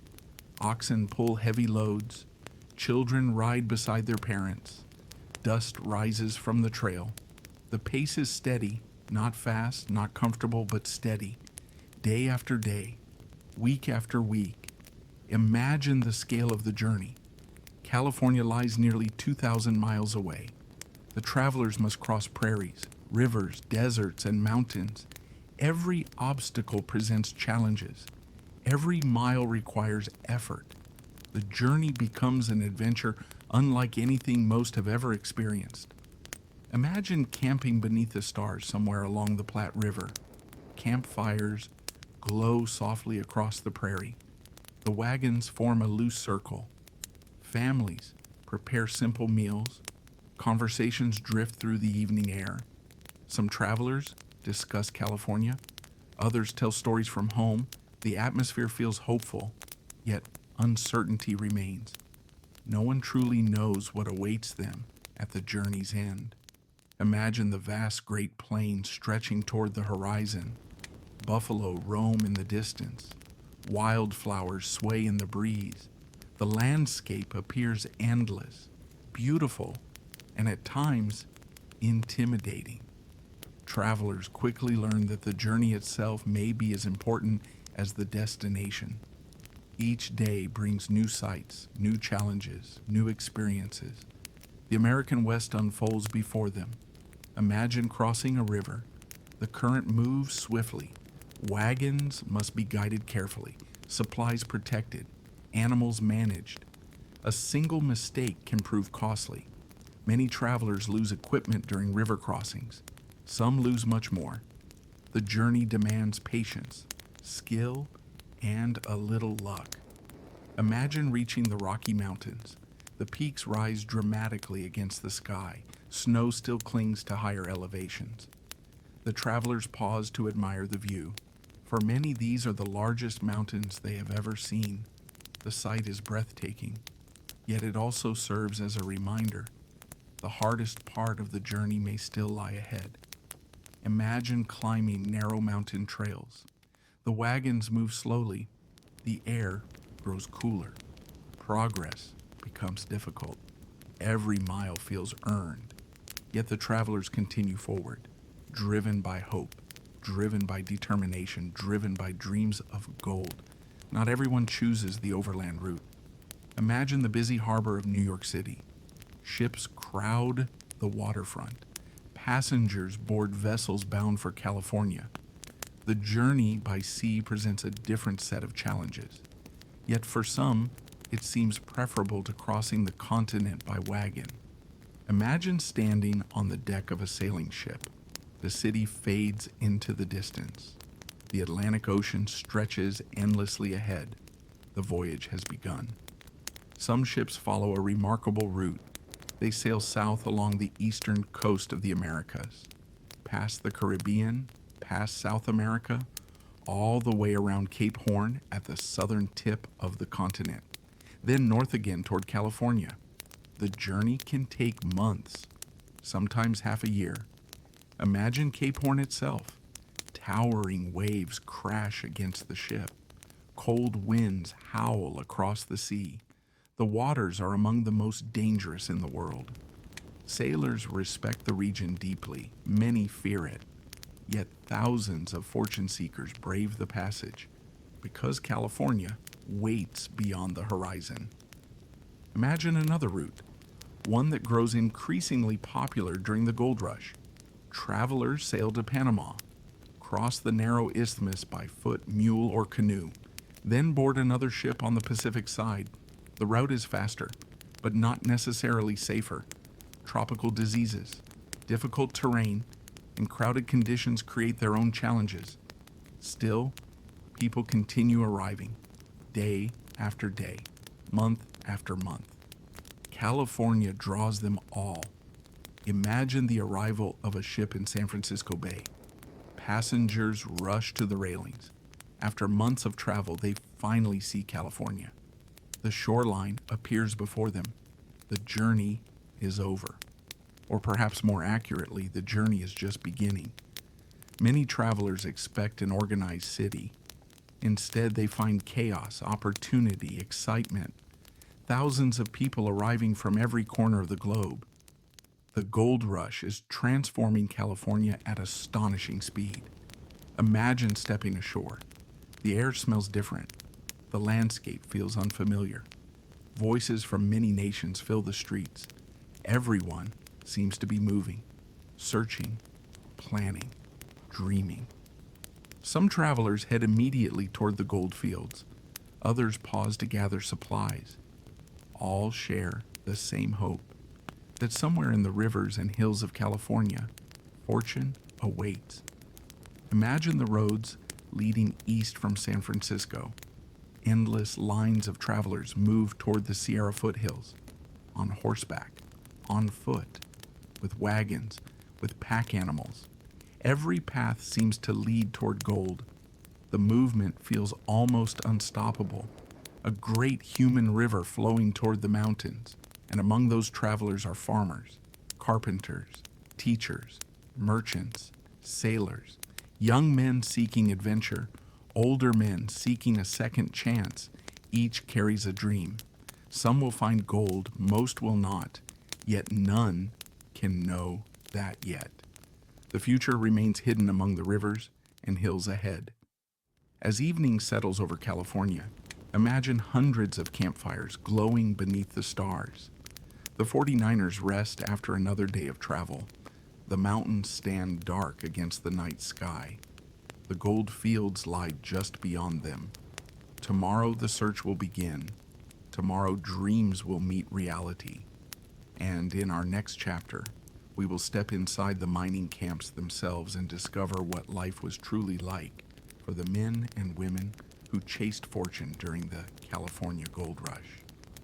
Oxen pull heavy loads. Children ride beside their parents. Dust rises from the trail. The pace is steady, not fast, not comfortable, but steady. Day after day, week after week. Imagine the scale of the journey. California lies nearly 2,000 miles away. The travelers must cross prairies, rivers, deserts, and mountains. Every obstacle presents challenges. Every mile requires effort. The journey becomes an adventure unlike anything most have ever experienced. Imagine camping beneath the stars somewhere along the Platte River. Campfires glow softly across the prairie. The wagons form a loose circle. Families prepare simple meals. Conversations drift through the evening air. Some travelers discuss California. Others tell stories from home. The atmosphere feels hopeful, yet uncertainty remains. No one truly knows what awaits them at the journey's end. Imagine the vast Great Plains stretching toward the horizon. Buffalo roam in the distance. Wildflowers sway in the breeze. The landscape appears endless, beautiful, and at times intimidating. Travelers quickly learn that the journey itself may be as important as the destination. Each day brings new sights, new challenges, new experiences. The American West unfolds before them. Imagine crossing a river. The current moves swiftly. Wagons must be guided carefully, supplies protected, animals managed. A single mistake can prove costly. Many travelers lose equipment during river crossings. Some lose much more. The journey demands patience, skill, and a little luck. Imagine reaching the Rocky Mountains. The peaks rise dramatically against the sky. Snow still clings to higher elevations. The travelers pause to admire the view. For many, these are the largest mountains they have ever seen. The sight is breathtaking, yet it also serves as a reminder. The hardest part of the journey may still lie ahead. Imagine climbing narrow mountain trails. The wagons move slowly. The air grows cooler. Progress becomes difficult. Every mile feels earned. Yet the travelers continue forward, driven by hope, driven by determination, driven by dreams of gold. Not everyone chooses the overland route. Imagine the busy harbor of New York City. Ships crowd the waterfront. Passengers board vessels bound for California. The journey by sea presents a different set of challenges. Yet for some, it seems preferable to crossing the continent by wagon. Imagine standing on the deck of a sailing ship. The city fades into the distance. The Atlantic Ocean stretches endlessly ahead. The voyage has begun. Some ships follow a remarkable route. They sail south along the eastern coast of the Americas, past the Caribbean, past South America, all the way around Cape Horn at the southern tip of the continent, then north again toward California. The journey can take months, sometimes half a year. Imagine Cape Horn itself. Towering waves crash against the ship. Cold winds howl across the sea. The waters are among the most dangerous in the world. Sailors respect the region deeply. Many fear it. Yet thousands of fortune seekers brave the passage because California waits beyond the horizon. Imagine another route, one that grows increasingly popular during the gold rush. Travelers sail to Panama, cross the narrow isthmus by foot, mule, or canoe, then board another ship on the Pacific side. The route is faster, but not necessarily safer. Tropical diseases, difficult terrain, and crowded conditions create their own challenges. Still, people continue arriving, day after day, month after month. California draws them all. Imagine the arrival of a ship in San Francisco Bay. Passengers rush to the railings. After months of travel, they finally see California. The shoreline appears before them. The journey is over. Or perhaps more accurately, the journey is just beginning. Many travelers expect an organized city. Instead, they find chaos, opportunity, excitement. Thousands of people arriving from every corner of the globe. The gold rush is transforming California at astonishing speed. Imagine stepping ashore. The air smells different. The landscape feels unfamiliar. Voices from many nations fill the streets. Everyone seems to be moving, searching, planning, dreaming. Some travelers head immediately toward the gold fields. Others pause to gather supplies. All share the same hope that somewhere in the rivers and hills of California, fortune awaits. Imagine the roads leading east from San Francisco. Endless lines of travelers move toward the Sierra foothills, on horseback, on foot, with wagons, with pack animals. Every path seems to lead toward gold. The movement feels almost unstoppable, a great human river flowing toward the mountains. And among those travelers are farmers, carpenters, teachers, merchants, sailors, young men seeking adventure, older men seeking a second chance. Each carries a dream. Some will find gold, most will not, yet none can know that yet. The future remains hidden among the rivers and hills ahead. As evening settles over California, imagine hundreds of campfires glowing beneath the stars. The 49ers rest after another day of travel. The mountains stand dark against the night sky. The gold fields lie just beyond them. Tomorrow the search will begin. Tomorrow dreams will meet reality. And in our next chapter, we will step inside the mining camps themselves and discover what life was truly like for the men and women who chased fortune during the California gold rush.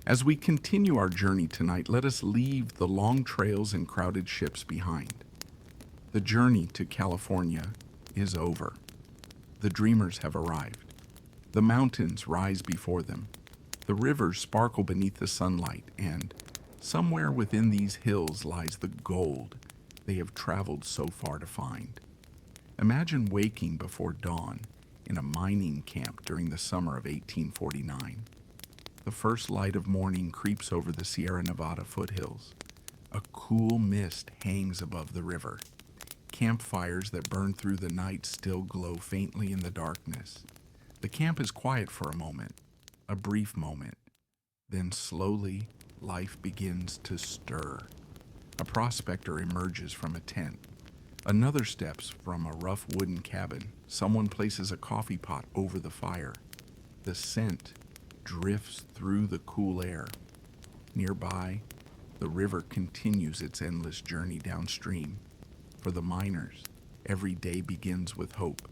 As we continue our journey tonight, let us leave the long trails and crowded ships behind. The journey to California is over. The dreamers have arrived. The mountains rise before them. The rivers sparkle beneath the sunlight, and somewhere within these hills lies the gold they have traveled so far to find. Imagine waking before dawn in a mining camp during the summer of 1849. The first light of morning creeps over the Sierra Nevada foothills. A cool mist hangs above the river. Campfires that burn through the night still glow faintly in the darkness. The camp is quiet for a moment, a brief moment. Then slowly, life begins to stir. A prospector emerges from a tent. Another steps from a rough wooden cabin. Someone places a coffee pot over the fire. The scent drifts through the cool air. Nearby, the river continues its endless journey downstream. For the miners, every day begins with hope.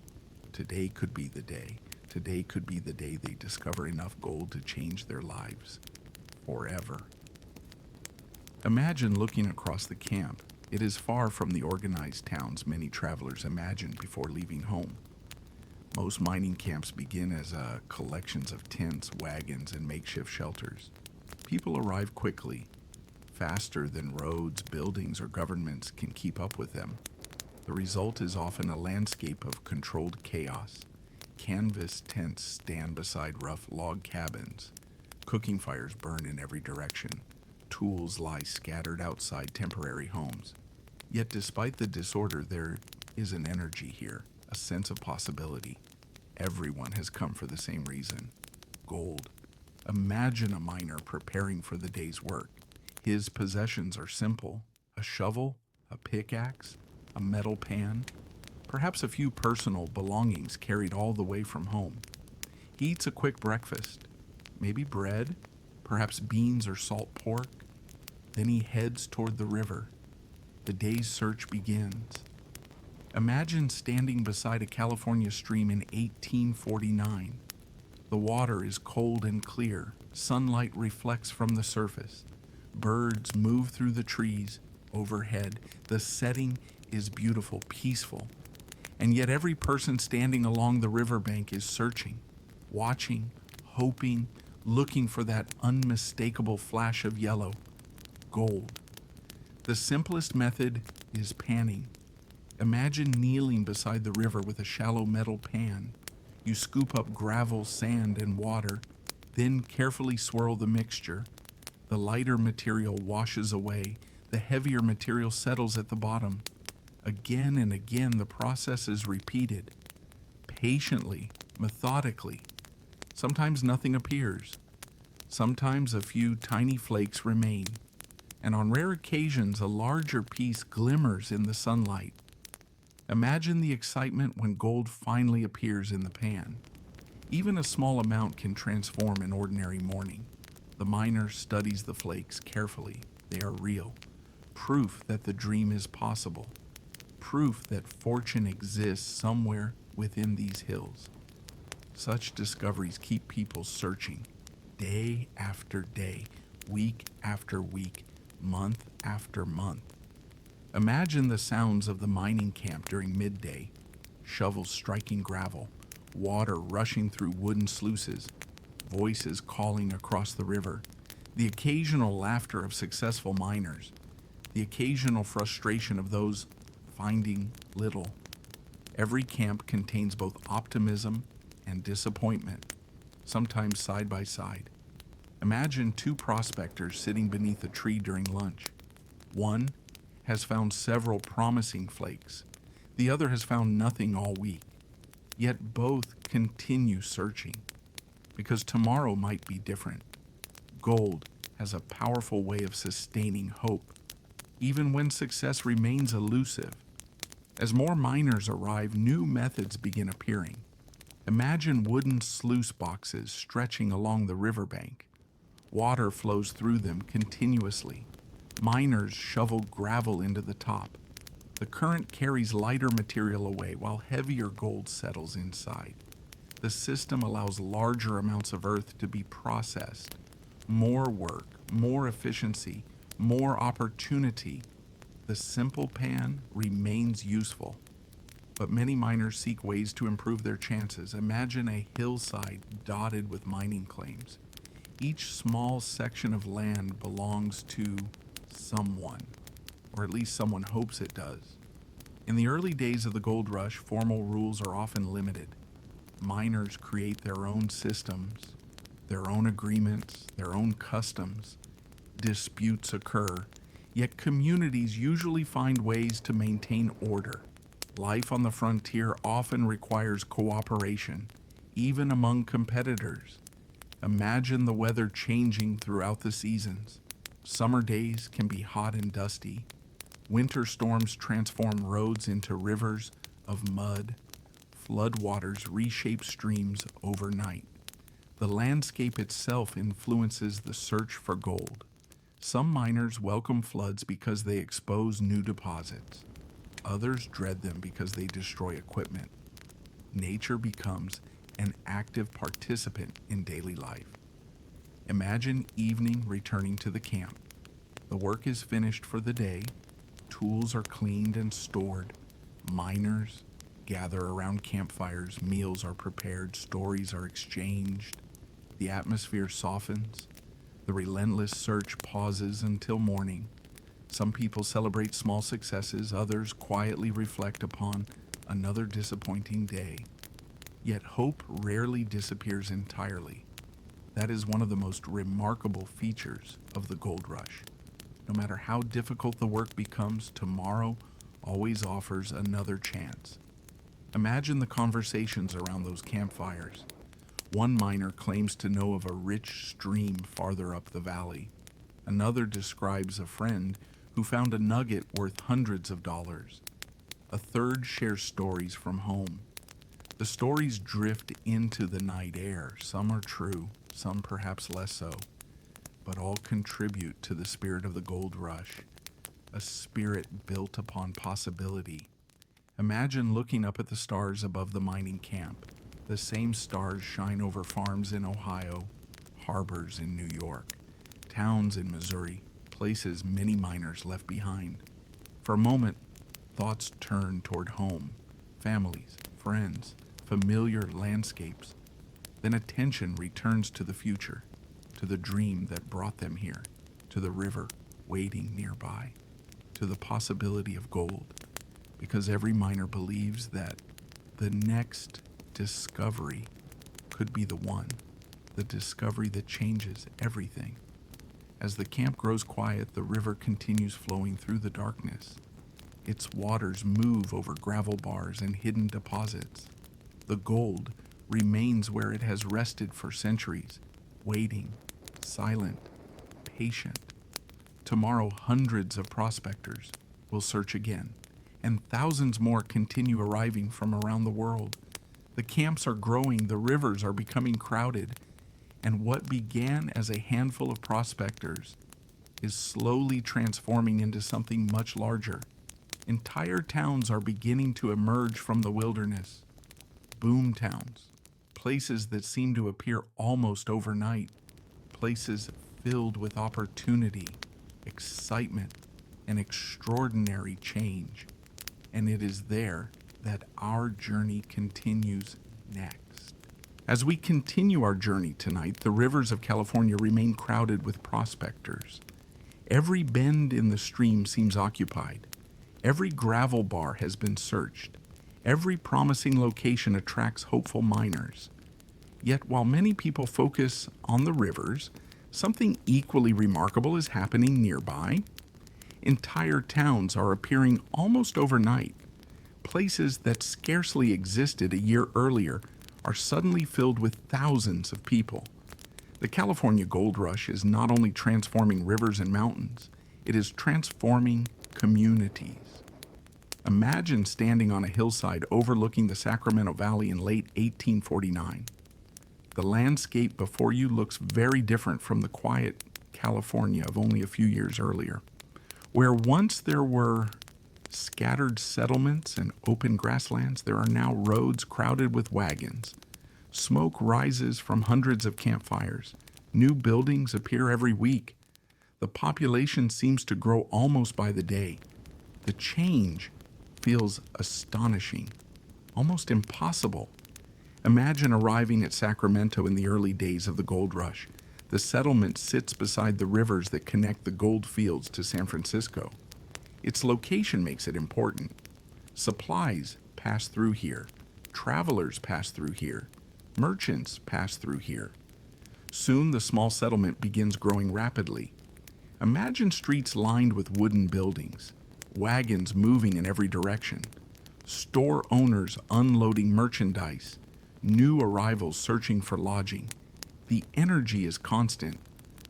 Today could be the day. Today could be the day they discover enough gold to change their lives forever. Imagine looking across the camp. It is far from the organized towns many travelers imagined before leaving home. Most mining camps begin as collections of tents, wagons, and makeshift shelters. People arrive quickly, faster than roads, buildings, or governments can keep up with them. The result is often a landscape of controlled chaos. Canvas tents stand beside rough log cabins. Cooking fires burn in every direction. Tools lie scattered outside temporary homes. Yet despite the disorder, there is an energy here, a sense of possibility. Everyone has come for the same reason: gold. Imagine a miner preparing for the day's work. His possessions are simple: a shovel, a pickaxe, a metal pan, perhaps a few personal belongings carried all the way from home. He eats a quick breakfast, maybe bread, perhaps beans or salt pork. Then he heads toward the river. The day's search begins. Imagine standing beside a California stream in 1849. The water is cold and clear. Sunlight reflects from the surface. Birds move through the trees overhead. The setting is beautiful, peaceful. And yet every person standing along the riverbank is searching, watching, hoping, looking for that unmistakable flash of yellow, gold. The simplest method is panning. Imagine kneeling beside the river with a shallow metal pan. You scoop up gravel, sand, and water, then carefully swirl the mixture. The lighter material washes away, the heavier material settles at the bottom. Again and again, the process is repeated. Patiently, methodically. Sometimes nothing appears. Sometimes a few tiny flakes remain. And on rare occasions, a larger piece glimmers in the sunlight. Imagine the excitement when gold finally appears in the pan. Even a small amount can transform an ordinary morning. The miner studies the flakes carefully. They are real. Proof that the dream is possible. Proof that fortune exists somewhere within these hills. Such discoveries keep people searching, day after day, week after week, month after month. Imagine the sounds of the mining camp during midday, shovels striking gravel, water rushing through wooden sluices, voices calling across the river, the occasional laughter of successful miners, the occasional frustration of those finding little. Every camp contains both optimism and disappointment, sometimes side by side. Imagine two prospectors sitting beneath a tree during lunch. One has found several promising flakes. The other has found nothing all week. Yet both continue searching, because tomorrow might be different. Gold has a powerful way of sustaining hope, even when success remains elusive. As more miners arrive, new methods begin appearing. Imagine wooden sluice boxes stretching along the riverbank. Water flows through them continuously. Miners shovel gravel into the top. The current carries lighter material away while heavier gold settles inside. The system allows larger amounts of earth to be processed. More work, more efficiency, more opportunity. The simple pan remains useful. But many miners seek ways to improve their chances. Imagine a hillside dotted with mining claims. Each small section of land belongs to someone, or at least someone hopes it does. In the early days of the gold rush, formal rules are often limited. Miners create their own systems, their own agreements, their own customs. Disputes occur, yet communities usually find ways to maintain order. Life on the frontier often requires cooperation, even among competitors. Imagine the weather changing throughout the seasons. Summer days can be hot and dusty. Winter storms transform roads into rivers of mud. Floodwaters reshape streams overnight. The landscape itself influences the search for gold. Some miners welcome floods because they expose new deposits. Others dread them because they destroy equipment. Nature becomes an active participant in daily life. Imagine evening returning to the camp. The work is finished for the day. Tools are cleaned and stored. Miners gather around campfires. Meals are prepared. Stories are exchanged. The atmosphere softens. The relentless search pauses until morning. Some people celebrate small successes. Others quietly reflect upon another disappointing day. Yet hope rarely disappears entirely. That is one of the most remarkable features of the gold rush. No matter how difficult the work becomes, tomorrow always offers another chance. Imagine the conversations around those campfires. One miner claims to know of a rich stream farther up the valley. Another describes a friend who found a nugget worth hundreds of dollars. A third shares stories from home. The stories drift into the night air. Some are true, some perhaps less so, but all contribute to the spirit of the gold rush, a spirit built upon possibility. Imagine looking up at the stars above the mining camp. The same stars shine over farms in Ohio, harbors in New York, towns in Missouri, places many miners left behind. For a moment, thoughts turn toward home, families, friends, familiar landscapes. Then attention returns to the future. to the dream that brought them here, to the river waiting nearby, to the possibility of gold, because every miner believes that the next discovery could be the one, the discovery that changes everything. As the camp grows quiet, the river continues flowing through the darkness. Its waters move over gravel bars and hidden deposits. The gold remains where it has rested for centuries, waiting, silent, patient. Tomorrow, hundreds of prospectors will search again, and thousands more continue arriving from around the world. The camps are growing, the rivers are becoming crowded, and what began as a handful of prospectors is slowly transforming into something much larger. Entire towns are beginning to emerge from the wilderness. Boomtowns, places that seem to appear almost overnight, places filled with opportunity, excitement, and extraordinary change. And it is there that our journey continues next. As we continue our journey tonight, the rivers of California remain crowded with prospectors. Every bend in the stream seems occupied. Every gravel bar has been searched. Every promising location attracts hopeful miners. Yet while many people focus on the rivers, something equally remarkable is happening nearby. Entire towns are appearing almost overnight. Places that scarcely existed a year earlier are suddenly filled with thousands of people. The California gold rush is not only transforming rivers and mountains, it is transforming communities. Imagine standing on a hillside overlooking the Sacramento Valley in late 1849. The landscape before you looks very different from the quiet California of only a few years earlier. Where once there were scattered settlements and open grasslands, there are now roads crowded with wagons. Smoke rises from hundreds of campfires. New buildings appear every week. The population seems to grow almost by the day. The change feels astonishing, almost impossible. Imagine arriving at Sacramento in the early days of the gold rush. The settlement sits beside the rivers that connect the gold fields to San Francisco. Its location makes it important. Supplies pass through here. Travelers pass through here. Merchants pass through here. Soon the small settlement begins growing rapidly. Imagine streets lined with wooden buildings, wagons moving in every direction, store owners unloading merchandise, new arrivals searching for lodging. The energy is constant.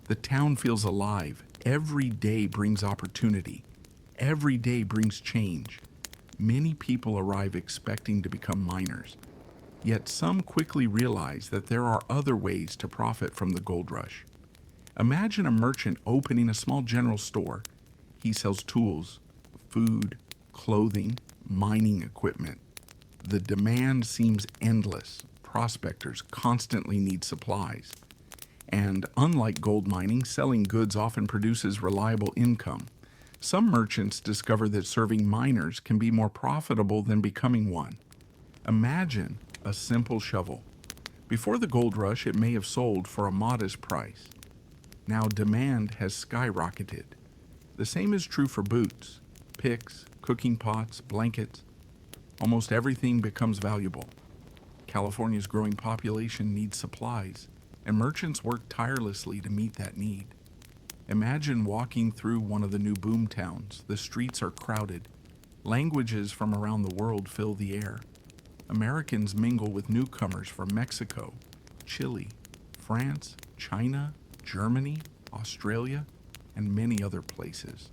The town feels alive. Every day brings opportunity. Every day brings change. Many people arrive expecting to become miners. Yet some quickly realize that there are other ways to profit from the gold rush. Imagine a merchant opening a small general store. He sells tools, food, clothing, mining equipment. The demand seems endless. Prospectors constantly need supplies. And unlike gold mining, selling goods often produces reliable income. Some merchants discover that serving miners can be more profitable than becoming one. Imagine a simple shovel. Before the gold rush, it may have sold for a modest price. Now demand has skyrocketed. The same is true for boots, picks, cooking pots, blankets. Almost everything becomes valuable. California's growing population needs supplies, and merchants work tirelessly to meet that need. Imagine walking through one of the new boom towns. The streets are crowded. Languages from around the world fill the air. Americans mingle with newcomers from Mexico, Chile, France, China, Germany, Australia, and many other places.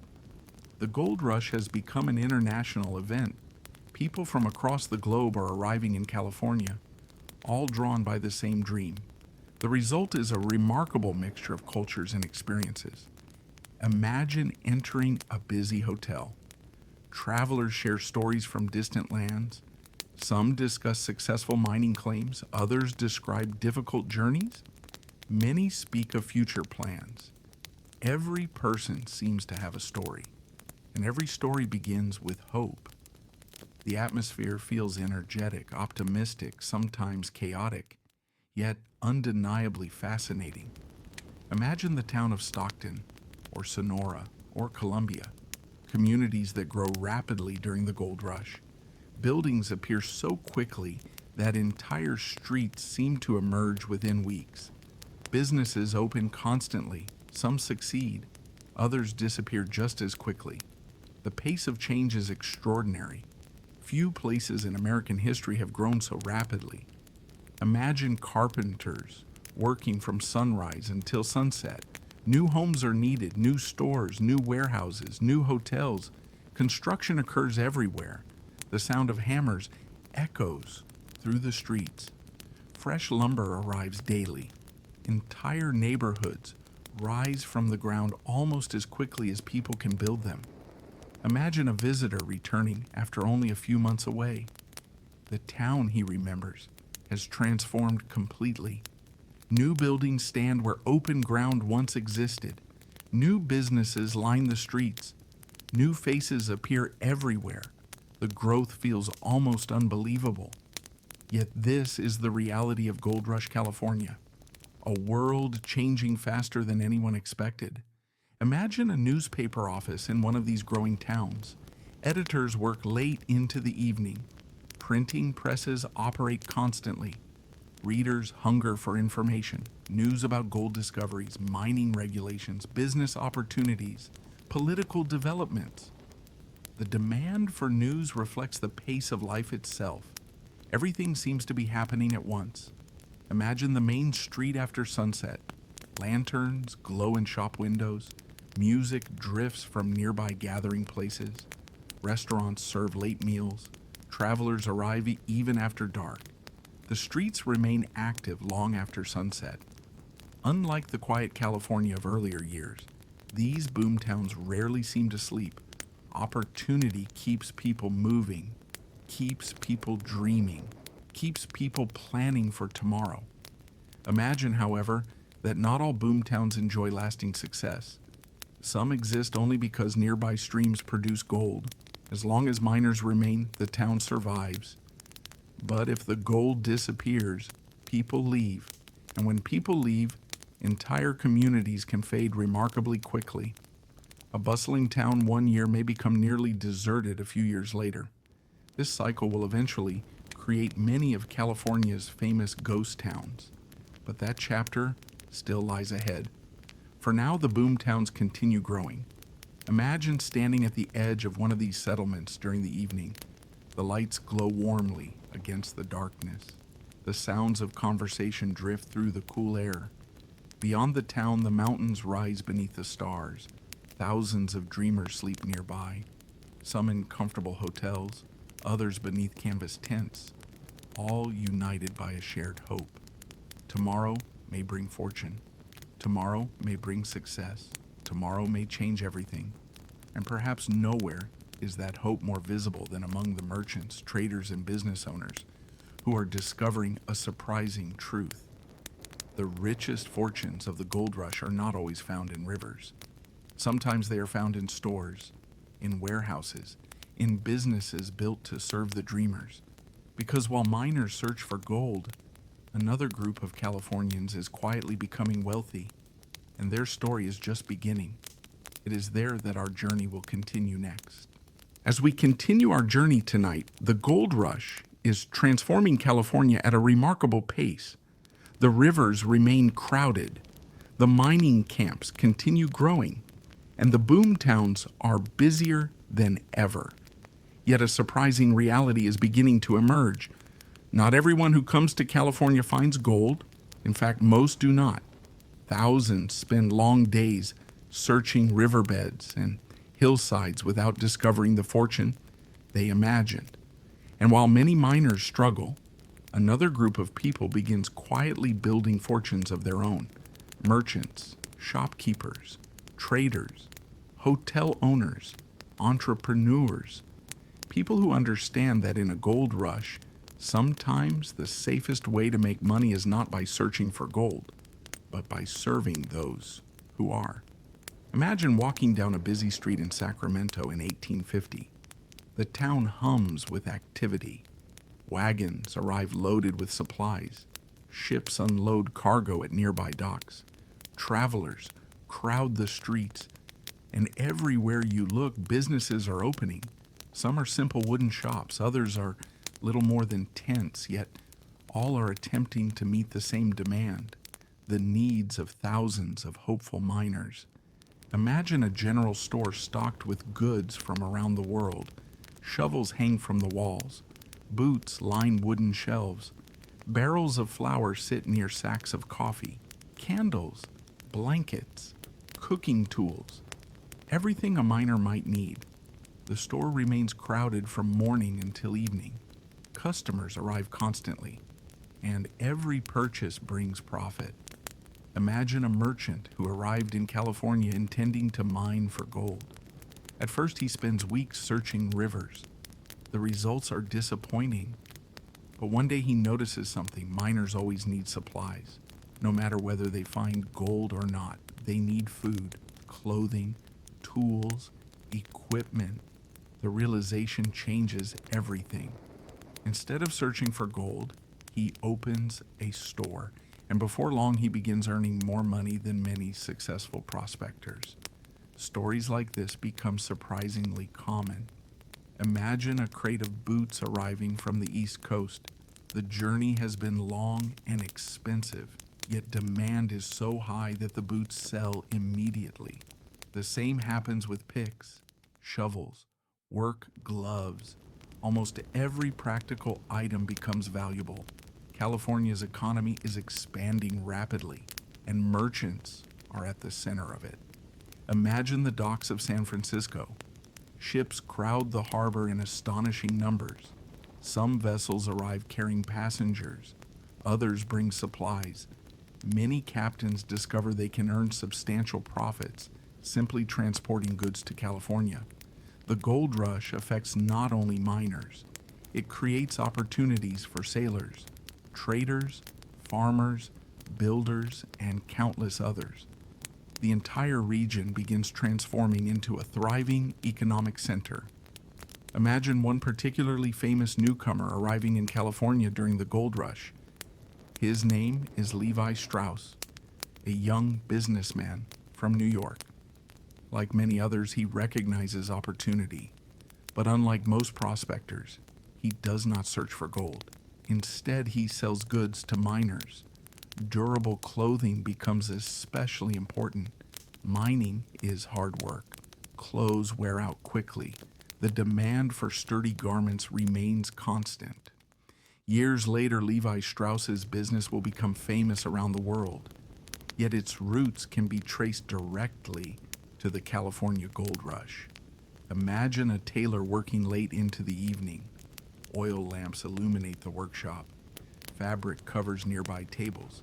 The gold rush has become an international event. People from across the globe are arriving in California, all drawn by the same dream. The result is a remarkable mixture of cultures and experiences. Imagine entering a busy hotel. Travelers share stories from distant lands. Some discuss successful mining claims. Others describe difficult journeys. Many speak of future plans. Every person seems to have a story, and every story begins with hope. The atmosphere feels energetic, optimistic, sometimes chaotic, yet undeniably fascinating. Imagine the town of Stockton, or Sonora, or Columbia, communities that grow rapidly during the gold rush. Buildings appear so quickly that entire streets seem to emerge within weeks. Businesses open constantly, some succeed, others disappear just as quickly. The pace of change is extraordinary. Few places in American history have grown so rapidly. Imagine carpenters working from sunrise until sunset. New homes are needed, new stores, new warehouses, new hotels. Construction occurs everywhere. The sound of hammers echoes through the streets. Fresh lumber arrives daily. Entire neighborhoods rise from the ground almost as quickly as people can build them. Imagine a visitor returning after only a few months away. The town, he remembers, has transformed completely. New buildings stand where open ground once existed. New businesses line the streets. New faces appear everywhere. The growth feels almost unbelievable. Yet this is the reality of Gold Rush, California. A world changing faster than anyone expected. Imagine a newspaper office in one of these growing towns. Editors work late into the evening. Printing presses operate constantly. Readers hunger for information, news about gold discoveries, mining regulations, business opportunities, political developments. The demand for news reflects the pace of life itself. Everything seems to be happening at once. Imagine the main street after sunset. Lanterns glow in shop windows. Music drifts from nearby gathering places. Restaurants serve late meals. Travelers arrive even after dark. The streets remain active long after sunset. Unlike the quiet California of earlier years, these boomtowns rarely seem to sleep. Opportunity keeps people moving, keeps people dreaming, keeps people planning for tomorrow. Imagine, however, that not all boomtowns enjoy lasting success. Some exist only because nearby streams produce gold. As long as miners remain, the town survives. But if the gold disappears, people leave. And when people leave, entire communities can fade remarkably quickly. A bustling town one year may become nearly deserted a few years later. This cycle will eventually create many of California's famous ghost towns. But that chapter still lies ahead. For now, the boomtowns continue growing. Imagine standing at the edge of one of these settlements during the evening. The lights glow warmly against the darkness. The sounds of conversation drift through the cool air. Beyond the town, the mountains rise beneath the stars. Thousands of dreamers sleep nearby, some in comfortable hotels, others beneath canvas tents, all united by a shared hope. Tomorrow may bring fortune. Tomorrow may bring success. Tomorrow may change everything. And perhaps nowhere is that hope more visible than among the merchants, traders, and business owners who are discovering a surprising truth. The richest fortunes of the gold rush are not always found in rivers. Sometimes they are found in stores, in warehouses, in businesses built to serve the dreamers. Because while miners search for gold, another group of Californians is quietly becoming wealthy, and their story is just beginning. It is there that our journey will continue next. As we continue our journey tonight, the gold rush is transforming California at a remarkable pace. The rivers remain crowded, the mining camps continue growing, and the boomtowns are busier than ever. Yet a surprising reality is beginning to emerge. Not everyone who comes to California finds gold. In fact, most do not. Thousands spend long days searching riverbeds and hillsides without discovering the fortune they imagined. And while many miners struggle, another group of people begins quietly building fortunes of their own. Merchants, shopkeepers, traders, hotel owners, entrepreneurs, people who understand that in a gold rush, sometimes the safest way to make money is not by searching for gold, but by serving those who are. Imagine walking down a busy street in Sacramento in 1850. The town hums with activity. Wagons arrive loaded with supplies. Ships unload cargo at nearby docks. Travelers crowd the streets, and everywhere you look, businesses are opening. Some are simple wooden shops, others are little more than tents, yet all are attempting to meet the same demand, the needs of thousands of hopeful miners. Imagine a general store stocked with goods from around the world. Shovels hang from the walls. Boots line wooden shelves. Barrels of flour sit near sacks of coffee. Candles, blankets, cooking tools. Everything a miner might need. The store remains crowded from morning until evening. Customers arrive constantly, and every purchase brings profit. Imagine a merchant who arrived in California intending to mine for gold. At first, he spends weeks searching rivers. The results are disappointing. But one day he notices something. Miners always need supplies. No matter whether they find gold or not, they need food, clothing, tools, equipment. The realization changes everything. Instead of searching for gold, he opens a store, and before long he begins earning more money than many successful prospectors. Stories like this become surprisingly common. Imagine a crate of boots arriving from the East Coast. The journey has been long and expensive, yet demand is so high that the boots sell immediately. The same happens with picks, shovels, work gloves. Almost every practical item becomes valuable. California's economy is expanding rapidly, and merchants are at the center of it. Imagine the docks of San Francisco. Ships crowd the harbor in astonishing numbers. Some vessels arrive carrying passengers, others bring supplies. Many captains discover they can earn substantial profits simply transporting goods to California. The gold rush affects not only miners, it creates opportunities for sailors, traders, farmers, builders, and countless others. The entire region begins transforming into a thriving economic center. Imagine one particularly famous newcomer arriving in California during the gold rush. His name is Levi Strauss, a young businessman from New York. Like many others, he recognizes opportunity. But unlike most prospectors, he does not search for gold. Instead, he sells goods to miners. Durable clothing becomes especially important. Mining is hard work. Clothes wear out quickly. The demand for sturdy garments remains constant. Years later, Levi Strauss's business will become famous around the world. Yet its roots can be traced directly to the California gold rush. Imagine a tailor working late into the evening. Oil lamps illuminate the workshop. Fabric covers nearby tables.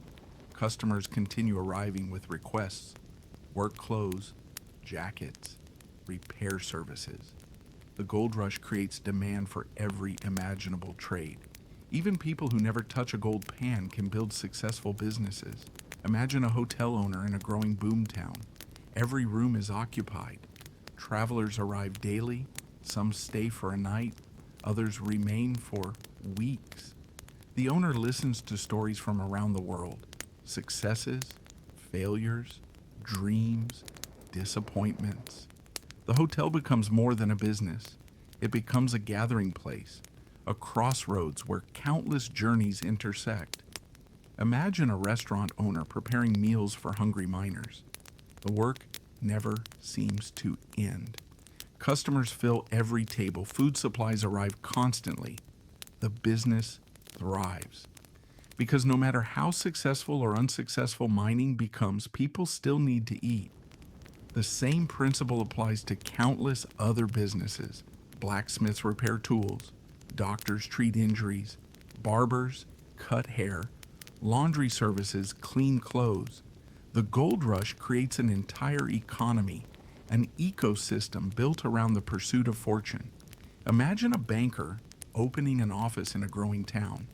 Customers continue arriving with requests, work clothes, jackets, repair services. The gold rush creates demand for every imaginable trade. Even people who never touch a gold pan can build successful businesses. Imagine a hotel owner in a growing boomtown. Every room is occupied. Travelers arrive daily. Some stay for a night. Others remain for weeks. The owner listens to stories from around the world. Successes, failures, dreams, disappointments. The hotel becomes more than a business. It becomes a gathering place, a crossroads where countless journeys intersect. Imagine a restaurant owner preparing meals for hungry miners. The work never seems to end. Customers fill every table. Food supplies arrive constantly. The business thrives. Because no matter how successful or unsuccessful mining becomes, people still need to eat. The same principle applies to countless other businesses. Blacksmiths repair tools. Doctors treat injuries. Barbers cut hair. Laundry services clean clothes. The gold rush creates an entire economy, an ecosystem built around the pursuit of fortune. Imagine a banker opening an office in a growing town.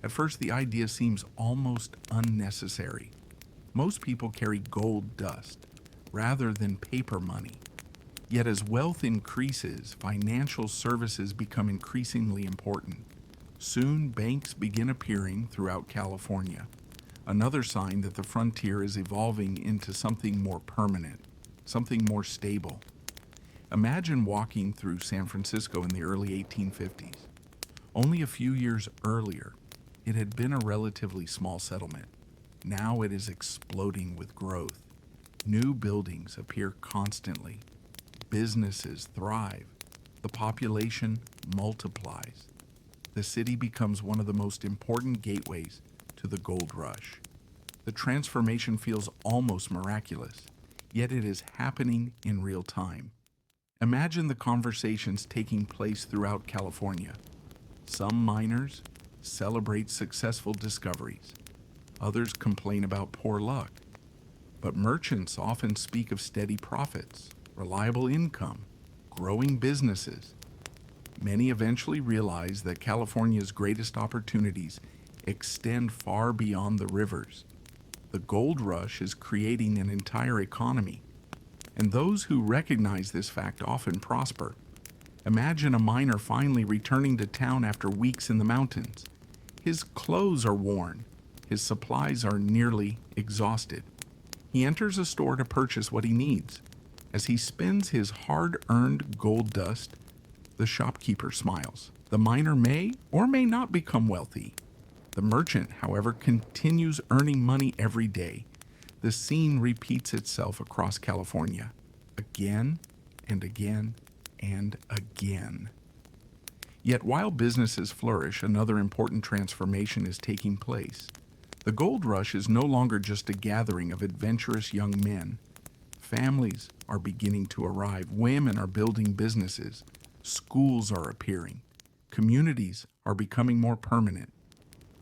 At first, the idea seems almost unnecessary. Most people carry gold dust rather than paper money. Yet as wealth increases, financial services become increasingly important. Soon, banks begin appearing throughout California. Another sign that the frontier is evolving into something more permanent, something more stable. Imagine walking through San Francisco in the early 1850s. Only a few years earlier, it had been a relatively small settlement. Now it is exploding with growth. New buildings appear constantly. Businesses thrive. The population multiplies. The city becomes one of the most important gateways to the gold rush. The transformation feels almost miraculous, yet it is happening in real time. Imagine the conversations taking place throughout California. Some miners celebrate successful discoveries. Others complain about poor luck. But merchants often speak of steady profits, reliable income, growing businesses. Many eventually realize that California's greatest opportunities extend far beyond the rivers. The gold rush is creating an entire economy, and those who recognize this fact often prosper. Imagine a miner finally returning to town after weeks in the mountains. His clothes are worn, his supplies are nearly exhausted. He enters a store to purchase what he needs. As he spends his hard-earned gold dust, the shopkeeper smiles. The miner may or may not become wealthy. The merchant, however, continues earning money every day. The scene repeats itself across California, again and again and again. Yet while businesses flourish, another important transformation is taking place. The gold rush is no longer just a gathering of adventurous young men. Families are beginning to arrive. Women are building businesses. Schools are appearing. Communities are becoming more permanent.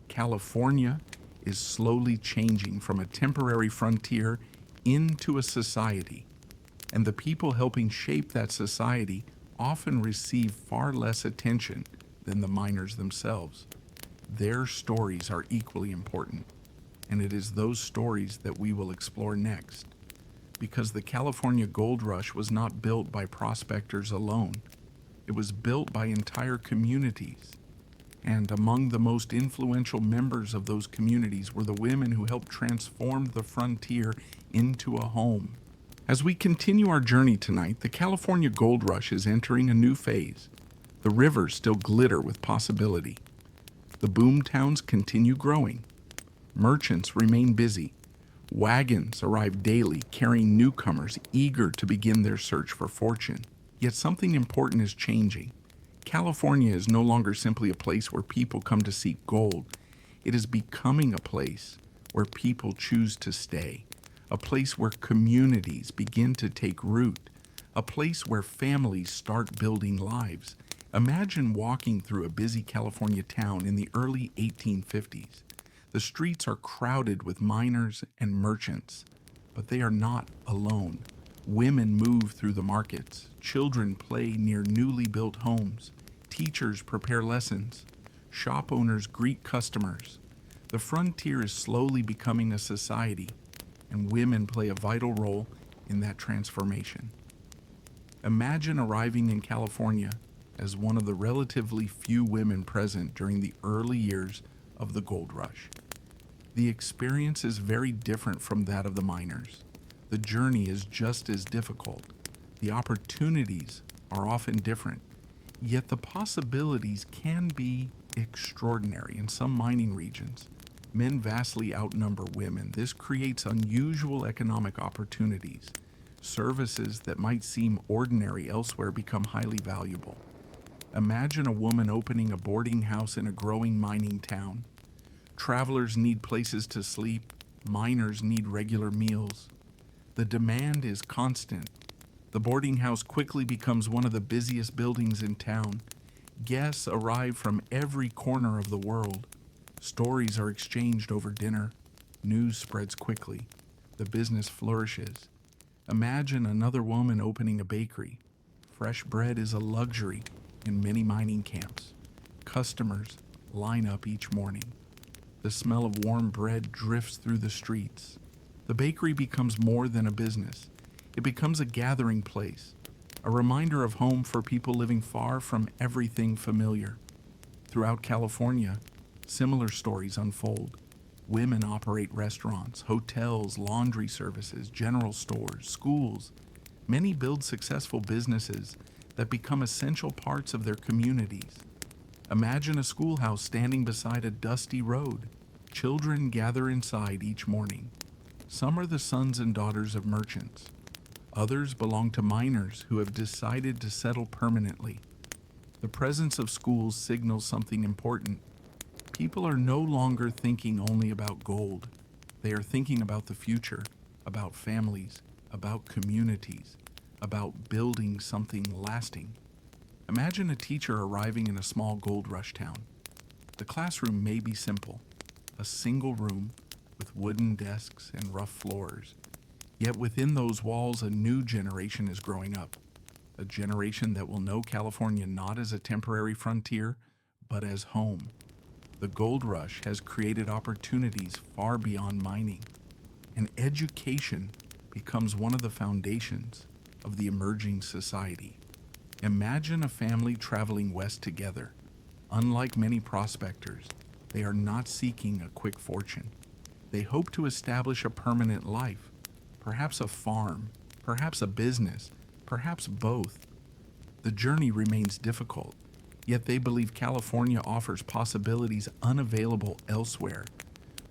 California is slowly changing from a temporary frontier into a society, and the people helping shape that society often receive far less attention than the miners themselves. Their stories are equally important, and it is those stories that we will explore next. Because the California gold rush was not built by prospectors alone. It was built by entire communities. And among the most influential members of those communities were the women who helped transform the frontier into a home. As we continue our journey tonight, the California gold rush is entering a new phase. The rivers still glitter with possibility. The boomtowns continue growing. Merchants remain busy. Wagons arrive daily, carrying newcomers eager to begin their search for fortune. Yet something important is changing. California is no longer simply a place where people come to seek gold. It is becoming a place where people choose to stay, a place where communities begin to take root, a place where families start building lives. Imagine walking through a busy California town in the early 1850s. The streets are crowded with miners and merchants, but they are not alone. Women move through the markets. Children play near newly built homes. Teachers prepare lessons. Shop owners greet customers. The frontier is slowly becoming a society, and women play a vital role in that transformation. Imagine arriving in California as one of the relatively few women present during the early years of the gold rush. The experience is very different from that of the miners. The journey is just as difficult. The opportunities are often different, yet the possibilities can be extraordinary. In some mining regions, men vastly outnumber women. This creates unusual economic opportunities. Services that might seem ordinary elsewhere become highly valuable. Imagine a woman opening a boarding house in a growing mining town. Travelers need places to sleep. Miners need regular meals. The demand is constant. The boarding house quickly becomes one of the busiest buildings in town. Guests arrive from every corner of the world. Stories are exchanged over dinner. News spreads quickly. The business flourishes. Imagine another woman opening a bakery. Fresh bread is a luxury in many mining camps. Customers line up each morning. The smell of warm bread drifts through the streets. The bakery becomes more than a business. It becomes a gathering place, a reminder of home for people living far from everything familiar. Throughout California, similar stories unfold. Women operate restaurants, hotels, laundry services, general stores, schools. Many build successful businesses that become essential parts of their communities. Imagine a schoolhouse standing beside a dusty road. Children gather inside each morning. Some are the sons and daughters of merchants. Others belong to miners who have decided to settle permanently. The presence of schools signals something important. People are no longer thinking only about gold. They are thinking about the future, about families, about communities, about building something lasting. Imagine a teacher arriving in a small gold rush town. The classroom may be simple, a single room with wooden desks and rough floors. Yet within those walls, a new generation is growing up, a generation that will know California not as a temporary frontier, but as home. The gold rush has created opportunities far beyond mining, and education becomes one of the foundations of the emerging society. Imagine a family traveling west together. Unlike many prospectors, they are not seeking a quick fortune. They hope to establish a permanent life, perhaps a farm, perhaps a business, perhaps both. The journey remains difficult, yet they believe California offers possibilities unavailable elsewhere.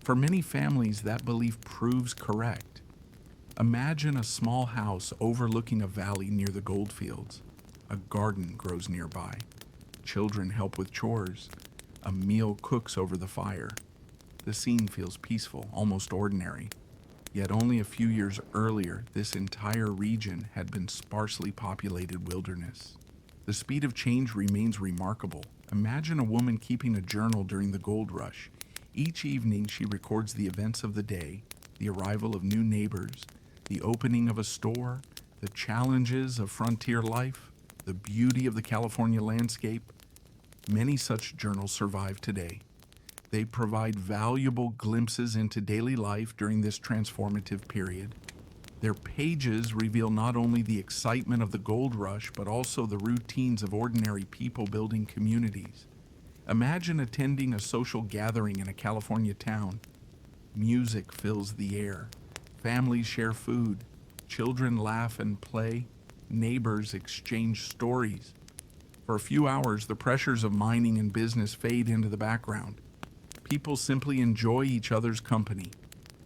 For many families, that belief proves correct. Imagine a small house overlooking a valley near the goldfields. A garden grows nearby. Children help with chores. A meal cooks over the fire. The scene feels peaceful, almost ordinary. Yet only a few years earlier, this entire region had been sparsely populated wilderness. The speed of change remains remarkable. Imagine a woman keeping a journal during the gold rush. Each evening, she records the events of the day, the arrival of new neighbors, the opening of a store, the challenges of frontier life, the beauty of the California landscape. Many such journals survive today. They provide valuable glimpses into daily life during this transformative period. Their pages reveal not only the excitement of the gold rush, but also the routines of ordinary people building communities. Imagine attending a social gathering in a California town. Music fills the air. Families share food. Children laugh and play. Neighbors exchange stories. For a few hours, the pressures of mining and business fade into the background. People simply enjoy each other's company.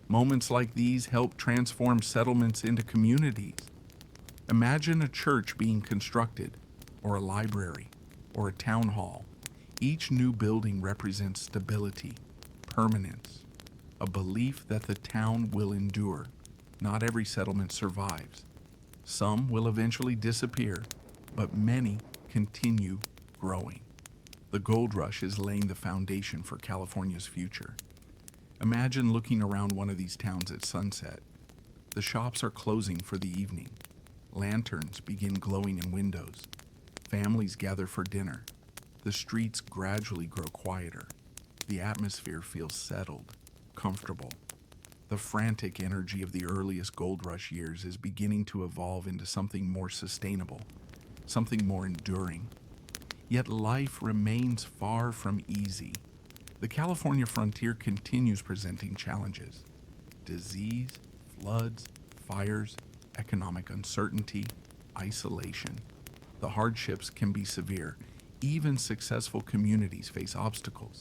Moments like these help transform settlements into communities. Imagine a church being constructed, or a library, or a town hall. Each new building represents stability, permanence, a belief that the town will endure. Not every settlement survives. Some will eventually disappear, but many continue growing. The gold rush is laying the foundation for California's future. Imagine looking around one of these towns at sunset. The shops are closing for the evening. Lanterns begin glowing in windows. Families gather for dinner. The streets gradually grow quieter. The atmosphere feels settled, comfortable. The frantic energy of the earliest gold rush years is beginning to evolve into something more sustainable, something more enduring. Yet life remains far from easy. The California frontier continues presenting challenges: disease, floods, fires, economic uncertainty, isolation. The hardships can be severe. Even successful communities face obstacles.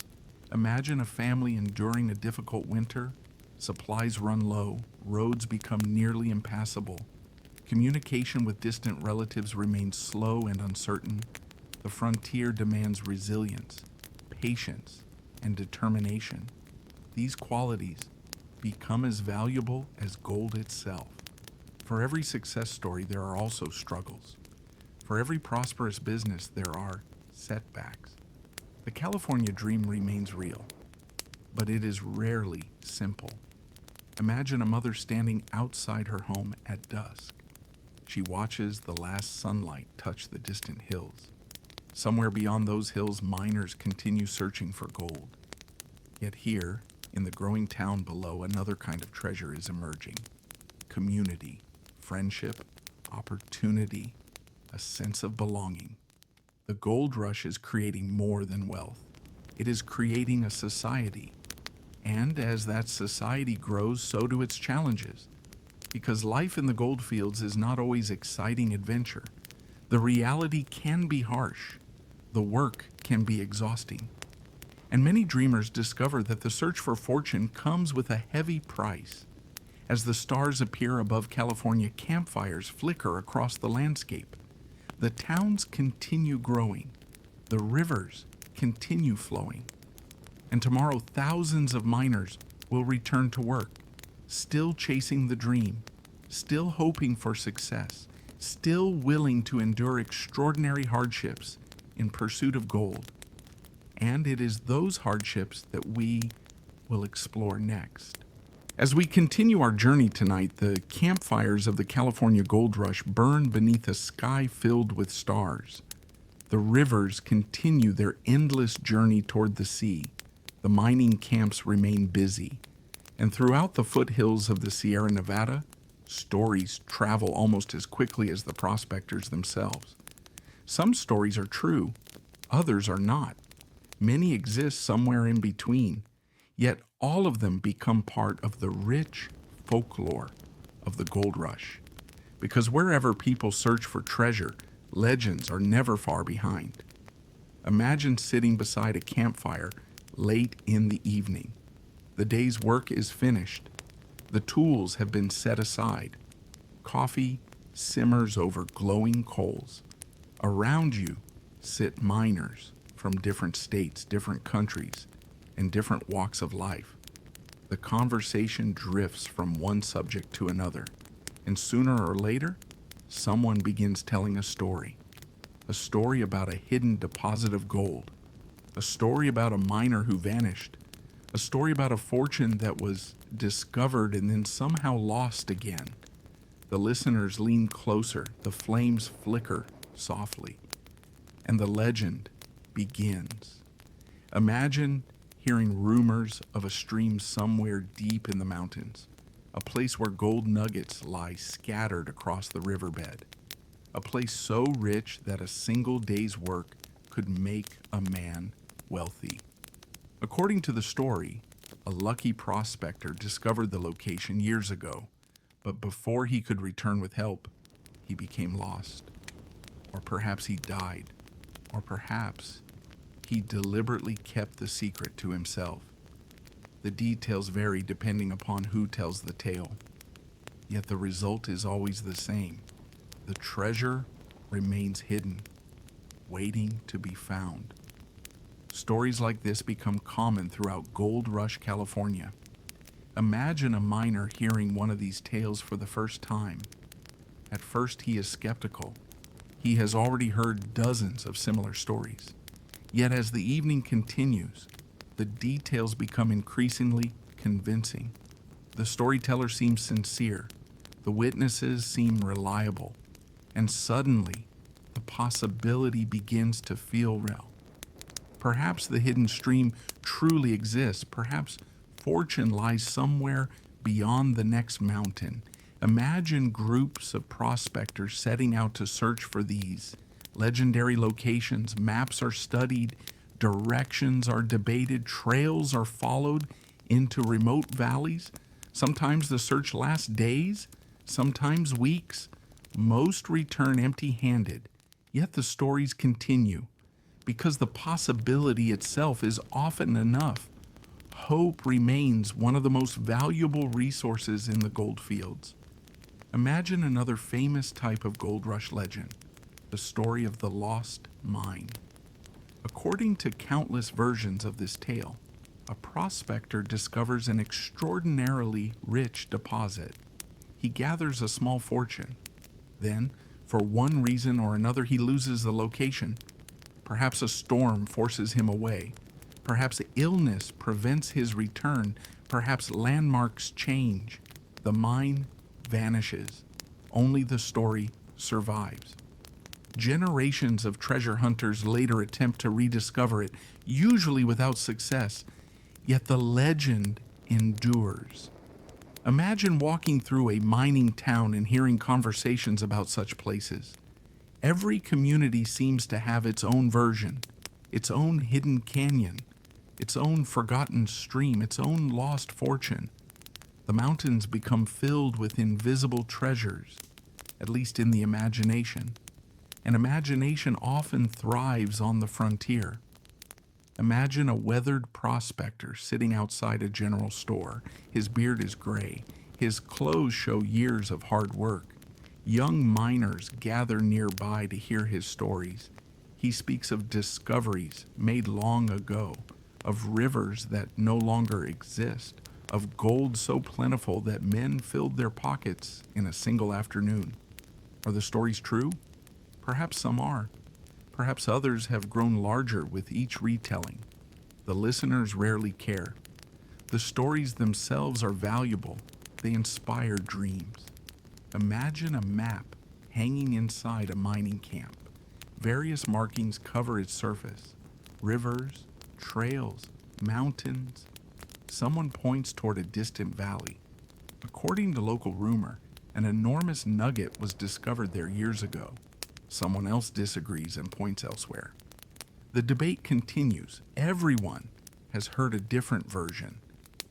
Imagine a family enduring a difficult winter. Supplies run low, roads become nearly impassable. Communication with distant relatives remains slow and uncertain. The frontier demands resilience, patience, and determination. These qualities become as valuable as gold itself. For every success story, there are also struggles. For every prosperous business, there are setbacks. The California dream remains real, but it is rarely simple. Imagine a mother standing outside her home at dusk. She watches the last sunlight touch the distant hills. Somewhere beyond those hills, miners continue searching for gold. Yet here, in the growing town below, another kind of treasure is emerging: community, friendship, opportunity, a sense of belonging. The gold rush is creating more than wealth. It is creating a society, And as that society grows, so do its challenges. Because life in the goldfields is not always exciting adventure. The reality can be harsh. The work can be exhausting. And many dreamers discover that the search for fortune comes with a heavy price. As the stars appear above California, campfires flicker across the landscape. The towns continue growing. The rivers continue flowing. And tomorrow, thousands of miners will return to work, still chasing the dream, still hoping for success, still willing to endure extraordinary hardships in pursuit of gold. And it is those hardships that we will explore next. As we continue our journey tonight, the campfires of the California Gold Rush burn beneath a sky filled with stars. The rivers continue their endless journey toward the sea. The mining camps remain busy. And throughout the foothills of the Sierra Nevada, stories travel almost as quickly as the prospectors themselves. Some stories are true, others are not. Many exist somewhere in between, yet all of them become part of the rich folklore of the gold rush. Because wherever people search for treasure, legends are never far behind. Imagine sitting beside a campfire late in the evening. The day's work is finished. The tools have been set aside. Coffee simmers over glowing coals. Around you sit miners from different states, different countries, and different walks of life. The conversation drifts from one subject to another, and sooner or later, someone begins telling a story about a hidden deposit of gold, a story about a miner who vanished, a story about a fortune that was discovered and then somehow lost again. The listeners lean closer, the flames flicker softly, and the legend begins. Imagine hearing rumors of a stream somewhere deep in the mountains, a place where gold nuggets lie scattered across the riverbed, a place so rich that a single day's work could make a man wealthy. According to the story, a lucky prospector discovered the location years ago, but before he could return with help, he became lost. Or perhaps he died, or perhaps he deliberately kept the secret to himself. The details vary depending upon who tells the tale, yet the result is always the same. The treasure remains hidden, waiting to be found. Stories like this become common throughout Gold Rush, California. Imagine a miner hearing one of these tales for the first time. At first, he is skeptical. He has already heard dozens of similar stories. Yet as the evening continues, the details become increasingly convincing. The storyteller seems sincere. The witnesses seem reliable. And suddenly, the possibility begins to feel real. Perhaps the hidden stream truly exists. Perhaps fortune lies somewhere beyond the next mountain. Imagine groups of prospectors setting out to search for these legendary locations. Maps are studied, directions are debated, trails are followed into remote valleys. Sometimes the search lasts days, sometimes weeks. Most return empty-handed, yet the stories continue. Because the possibility itself is often enough. Hope remains one of the most valuable resources in the gold fields. Imagine another famous type of gold rush legend, the story of the lost mine. According to countless versions of this tale, a prospector discovers an extraordinarily rich deposit. He gathers a small fortune. Then, for one reason or another, he loses the location. Perhaps a storm forces him away. Perhaps illness prevents his return. Perhaps landmarks change. The mine vanishes. Only the story survives. Generations of treasure hunters later attempt to rediscover it, usually without success. Yet the legend endures. Imagine walking through a mining town and hearing conversations about such places. Every community seems to have its own version, its own hidden canyon, its own forgotten stream, its own lost fortune. The mountains become filled with invisible treasures, at least in the imagination. And imagination often thrives on the frontier. Imagine a weathered prospector sitting outside a general store. His beard is gray. His clothes show years of hard work. Young miners gather nearby to hear his stories. He speaks of discoveries made long ago, of rivers that no longer exist, of gold so plentiful that men filled their pockets in a single afternoon. Are the stories true? Perhaps some are. Perhaps others have grown larger with each retelling. The listeners rarely care. The stories themselves are valuable. They inspire dreams. Imagine a map hanging inside a mining camp. Various markings cover its surface. Rivers, trails, mountains. Someone points toward a distant valley. According to local rumor, an enormous nugget was discovered there years ago. Someone else disagrees and points elsewhere. The debate continues. Everyone has heard a different version.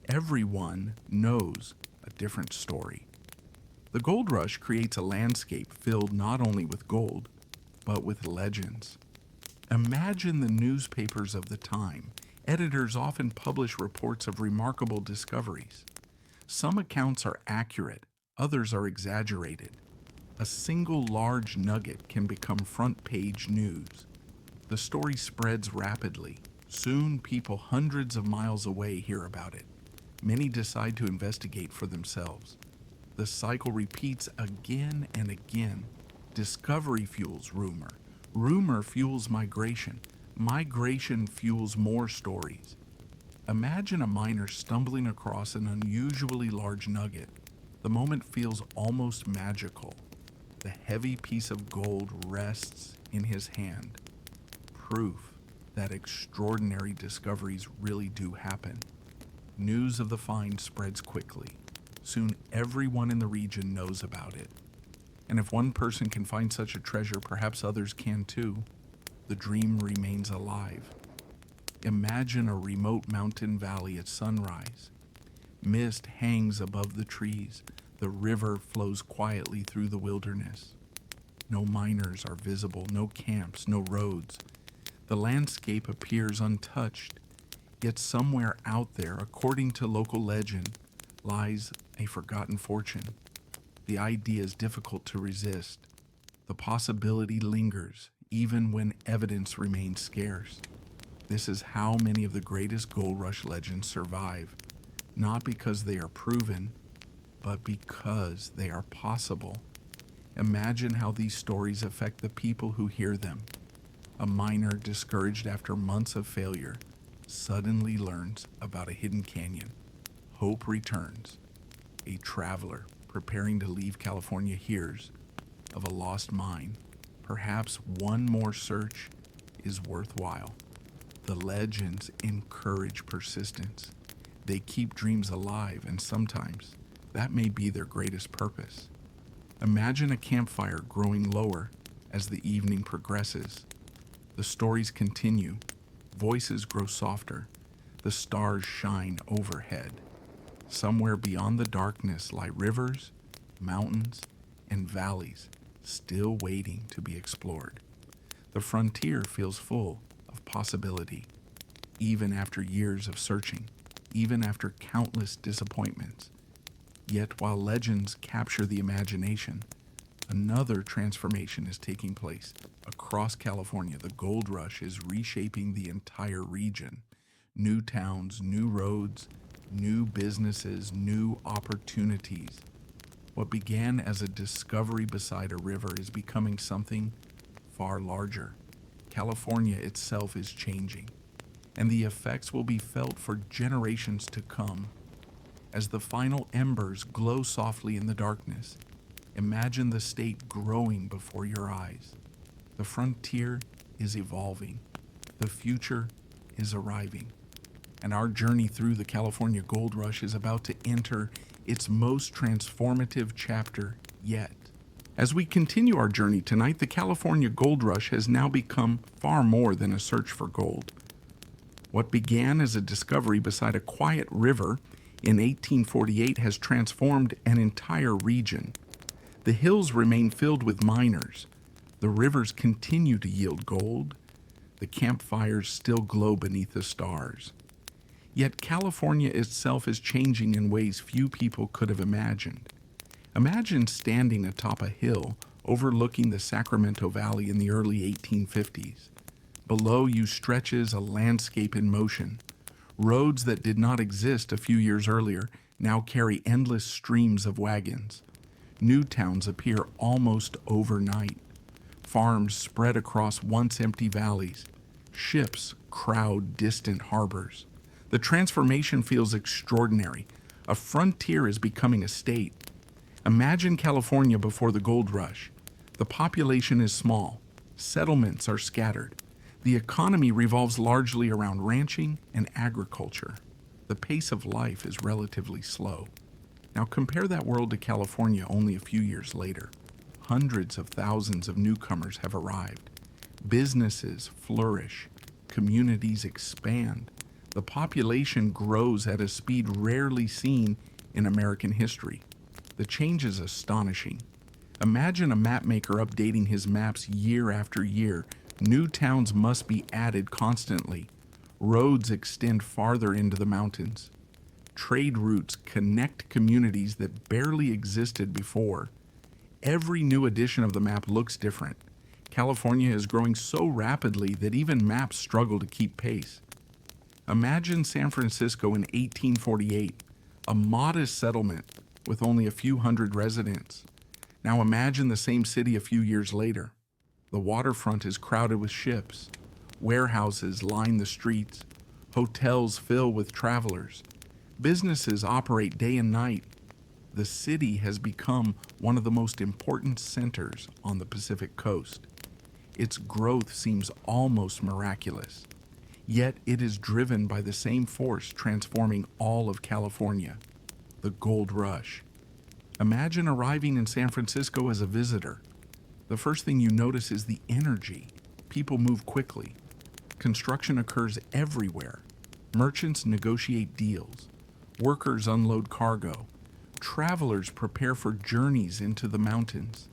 Everyone knows a different story. The gold rush creates a landscape filled not only with gold, but with legends. Imagine the newspapers of the time. Editors often publish reports of remarkable discoveries. Some accounts are accurate, others are exaggerated. A single large nugget can become front-page news. The story spreads rapidly. Soon, people hundreds of miles away hear about it. Many decide to investigate for themselves. The cycle repeats again and again. Discovery fuels rumor. Rumor fuels migration. Migration fuels more stories. Imagine a miner stumbling across an unusually large nugget. The moment feels almost magical. The heavy piece of gold rests in his hand. Proof that extraordinary discoveries really do happen. News of the find spreads quickly. Soon everyone in the region knows about it. And if one person can find such a treasure, perhaps others can too. The dream remains alive. Imagine a remote mountain valley at sunrise. Mist hangs above the trees. The river flows quietly through the wilderness. No miners are visible, no camps, no roads. The landscape appears untouched. Yet somewhere out there, according to local legend, lies a forgotten fortune. The idea is difficult to resist. The possibility lingers, even when evidence remains scarce. This is how many of the greatest gold rush legends survive, not because they are proven, but because they are possible. Imagine how these stories affect the people who hear them. A miner discouraged after months of failure suddenly learns about a hidden canyon. Hope returns. A traveler preparing to leave California hears of a lost mine. Perhaps one more search is worthwhile. The legends encourage persistence. They keep dreams alive, and sometimes that may be their greatest purpose. Imagine a campfire growing lower as the evening progresses. The stories continue. Voices grow softer. The stars shine overhead. Somewhere beyond the darkness lie rivers, mountains, and valleys still waiting to be explored. The frontier feels full of possibility, even after years of searching, even after countless disappointments. Yet while legends capture the imagination, another transformation is taking place. Across California, the gold rush is reshaping the entire region. New towns, new roads, new businesses, new opportunities. What began as a discovery beside a river is becoming something far larger. California itself is changing, and the effects will be felt for generations to come. As the final embers glow softly in the darkness, imagine the state growing before your eyes. The frontier is evolving. The future is arriving. And our journey through the California Gold Rush is about to enter its most transformative chapter yet. As we continue our journey tonight, the California Gold Rush has now become far more than a search for gold. What began as a discovery beside a quiet river in 1848 has transformed an entire region. The hills remain filled with miners. The rivers continue to yield gold. The campfires still glow beneath the stars. Yet California itself is changing in ways few people could have imagined. Imagine standing atop a hill overlooking the Sacramento Valley in the early 1850s. Below you stretches a landscape in motion. Roads that did not exist a few years earlier now carry endless streams of wagons. New towns appear almost overnight. Farms spread across once empty valleys. Ships crowd distant harbors. The transformation feels extraordinary. A frontier is becoming a state. Imagine California before the gold rush. The population is small. Settlements are scattered. The economy revolves largely around ranching and agriculture. The pace of life is relatively slow. Now compare that world to California only a few years later. Hundreds of thousands of newcomers have arrived. Businesses flourish. Communities expand. The population grows at a speed rarely seen in American history. The change is astonishing. Imagine a mapmaker updating his maps year after year. New towns must be added constantly. Roads extend farther into the mountains. Trade routes connect communities that barely existed before. Every new edition of the map looks different. California is growing so rapidly that even maps struggle to keep pace. Imagine San Francisco in 1848, a modest settlement with only a few hundred residents. Now imagine the same city a few years later. The waterfront is crowded with ships. Warehouses line the streets. Hotels fill with travelers. Businesses operate day and night. The city has become one of the most important centers on the Pacific coast. Its growth seems almost miraculous. Yet it is driven by the same force transforming all of California, the gold rush. Imagine arriving in San Francisco as a visitor. The first thing you notice is the energy. People move quickly. Construction occurs everywhere. Merchants negotiate deals. Workers unload cargo. Travelers prepare for journeys into the mountains.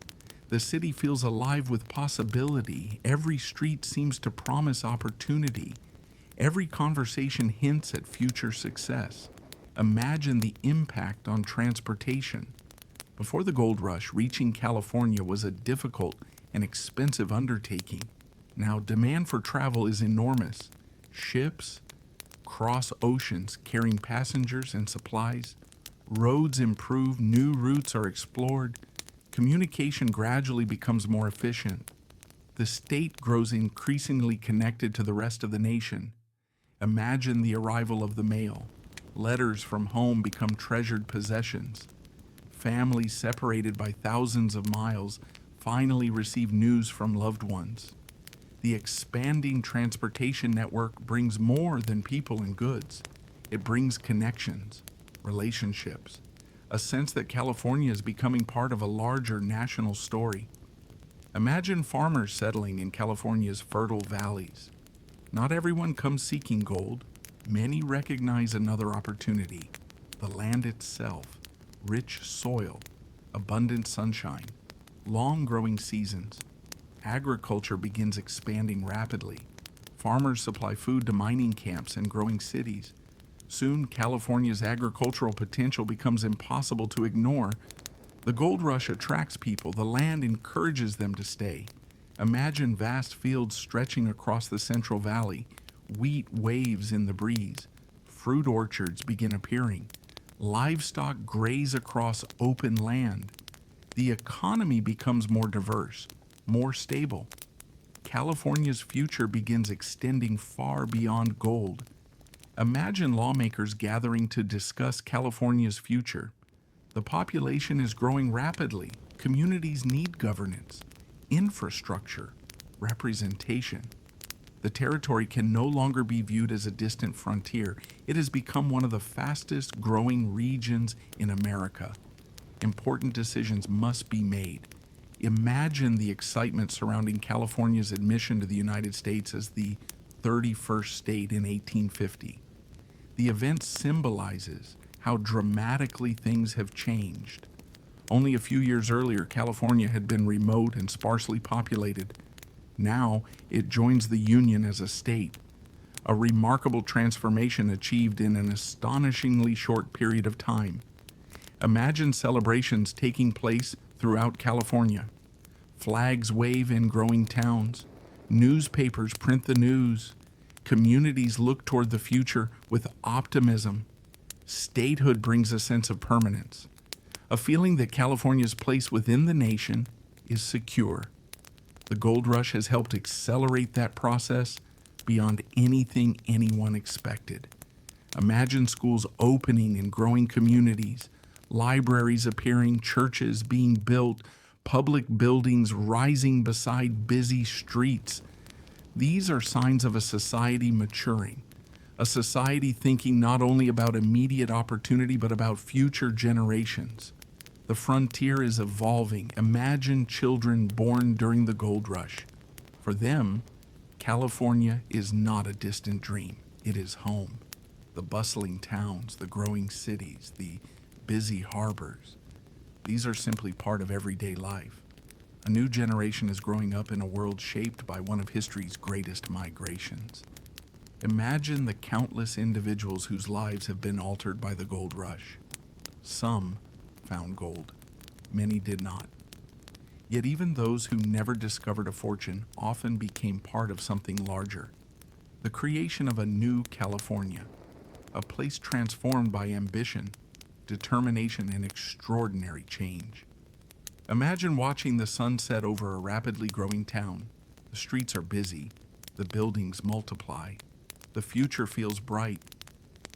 The city feels alive with possibility. Every street seems to promise opportunity. Every conversation hints at future success. Imagine the impact on transportation. Before the gold rush, reaching California was a difficult and expensive undertaking. Now, demand for travel is enormous. Ships cross oceans carrying passengers and supplies. Roads improve, new routes are explored. Communication gradually becomes more efficient. The state grows increasingly connected to the rest of the nation. Imagine the arrival of the mail. Letters from home become treasured possessions. Families separated by thousands of miles finally receive news from loved ones. The expanding transportation network brings more than people and goods. It brings connections, relationships, a sense that California is becoming part of a larger national story. Imagine farmers settling in California's fertile valleys. Not everyone comes seeking gold. Many recognize another opportunity: the land itself, rich soil, abundant sunshine, long growing seasons. Agriculture begins expanding rapidly. Farmers supply food to mining camps and growing cities. Soon, California's agricultural potential becomes impossible to ignore. The gold rush attracts people. The land encourages them to stay. Imagine vast fields stretching across the Central Valley. Wheat waves in the breeze. Fruit orchards begin appearing. Livestock graze across open land. The economy becomes more diverse, more stable. California's future begins extending far beyond gold. Imagine lawmakers gathering to discuss California's future. The population is growing rapidly. Communities need governance, infrastructure, representation. The territory can no longer be viewed as a distant frontier. It has become one of the fastest growing regions in America. Important decisions must be made. Imagine the excitement surrounding California's admission to the United States as the 31st state in 1850. The event symbolizes how dramatically things have changed. Only a few years earlier, California had been remote and sparsely populated. Now it joins the Union as a state, a remarkable transformation achieved in an astonishingly short period of time. Imagine celebrations taking place throughout California. Flags wave in growing towns. Newspapers print the news. Communities look toward the future with optimism. Statehood brings a sense of permanence, a feeling that California's place within the nation is secure. The gold rush has helped accelerate that process beyond anything anyone expected. Imagine schools opening in growing communities, libraries appearing, churches being built, public buildings rising beside busy streets. These are signs of a society maturing, a society thinking not only about immediate opportunity but about future generations. The frontier is evolving. Imagine children born during the gold rush. For them, California is not a distant dream. It is home. The bustling towns, the growing cities, the busy harbors. These are simply part of everyday life. A new generation is growing up in a world shaped by one of history's greatest migrations. Imagine the countless individuals whose lives have been altered by the gold rush. Some found gold. Many did not. Yet even those who never discovered a fortune often became part of something larger. The creation of a new California, a place transformed by ambition, determination, and extraordinary change. Imagine watching the sun set over a rapidly growing town. The streets are busy, the buildings multiply, the future feels bright.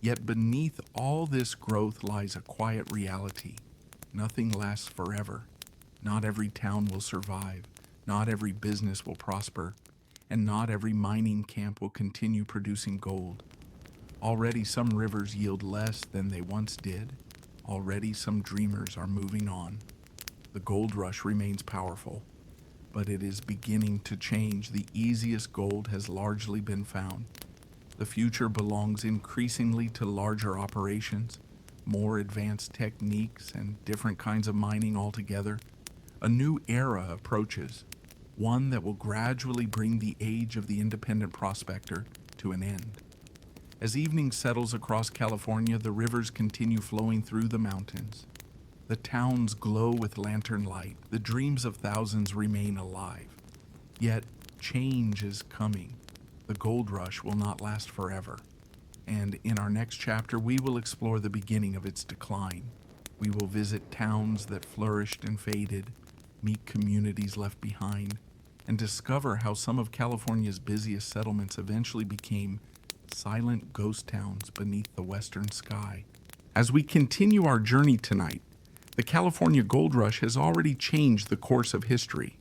Yet beneath all this growth lies a quiet reality. Nothing lasts forever. Not every town will survive, not every business will prosper, and not every mining camp will continue producing gold. Already some rivers yield less than they once did. Already some dreamers are moving on. The gold rush remains powerful, but it is beginning to change. The easiest gold has largely been found. The future belongs increasingly to larger operations, more advanced techniques, and different kinds of mining altogether. A new era approaches, one that will gradually bring the age of the independent prospector to an end. As evening settles across California, the rivers continue flowing through the mountains. The towns glow with lantern light. The dreams of thousands remain alive. Yet, change is coming. The gold rush will not last forever. And in our next chapter, we will explore the beginning of its decline. We will visit towns that flourished and faded, meet communities left behind, and discover how some of California's busiest settlements eventually became silent ghost towns beneath the western sky. As we continue our journey tonight, the California gold rush has already changed the course of history.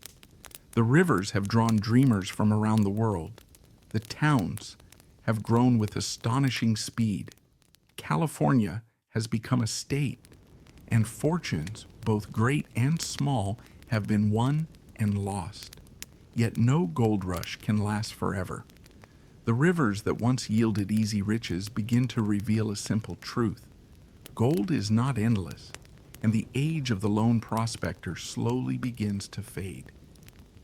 The rivers have drawn dreamers from around the world. The towns have grown with astonishing speed. California has become a state, and fortunes, both great and small, have been won and lost. Yet no gold rush can last forever. The rivers that once yielded easy riches begin to reveal a simple truth. Gold is not endless, and the age of the lone prospector slowly begins to fade.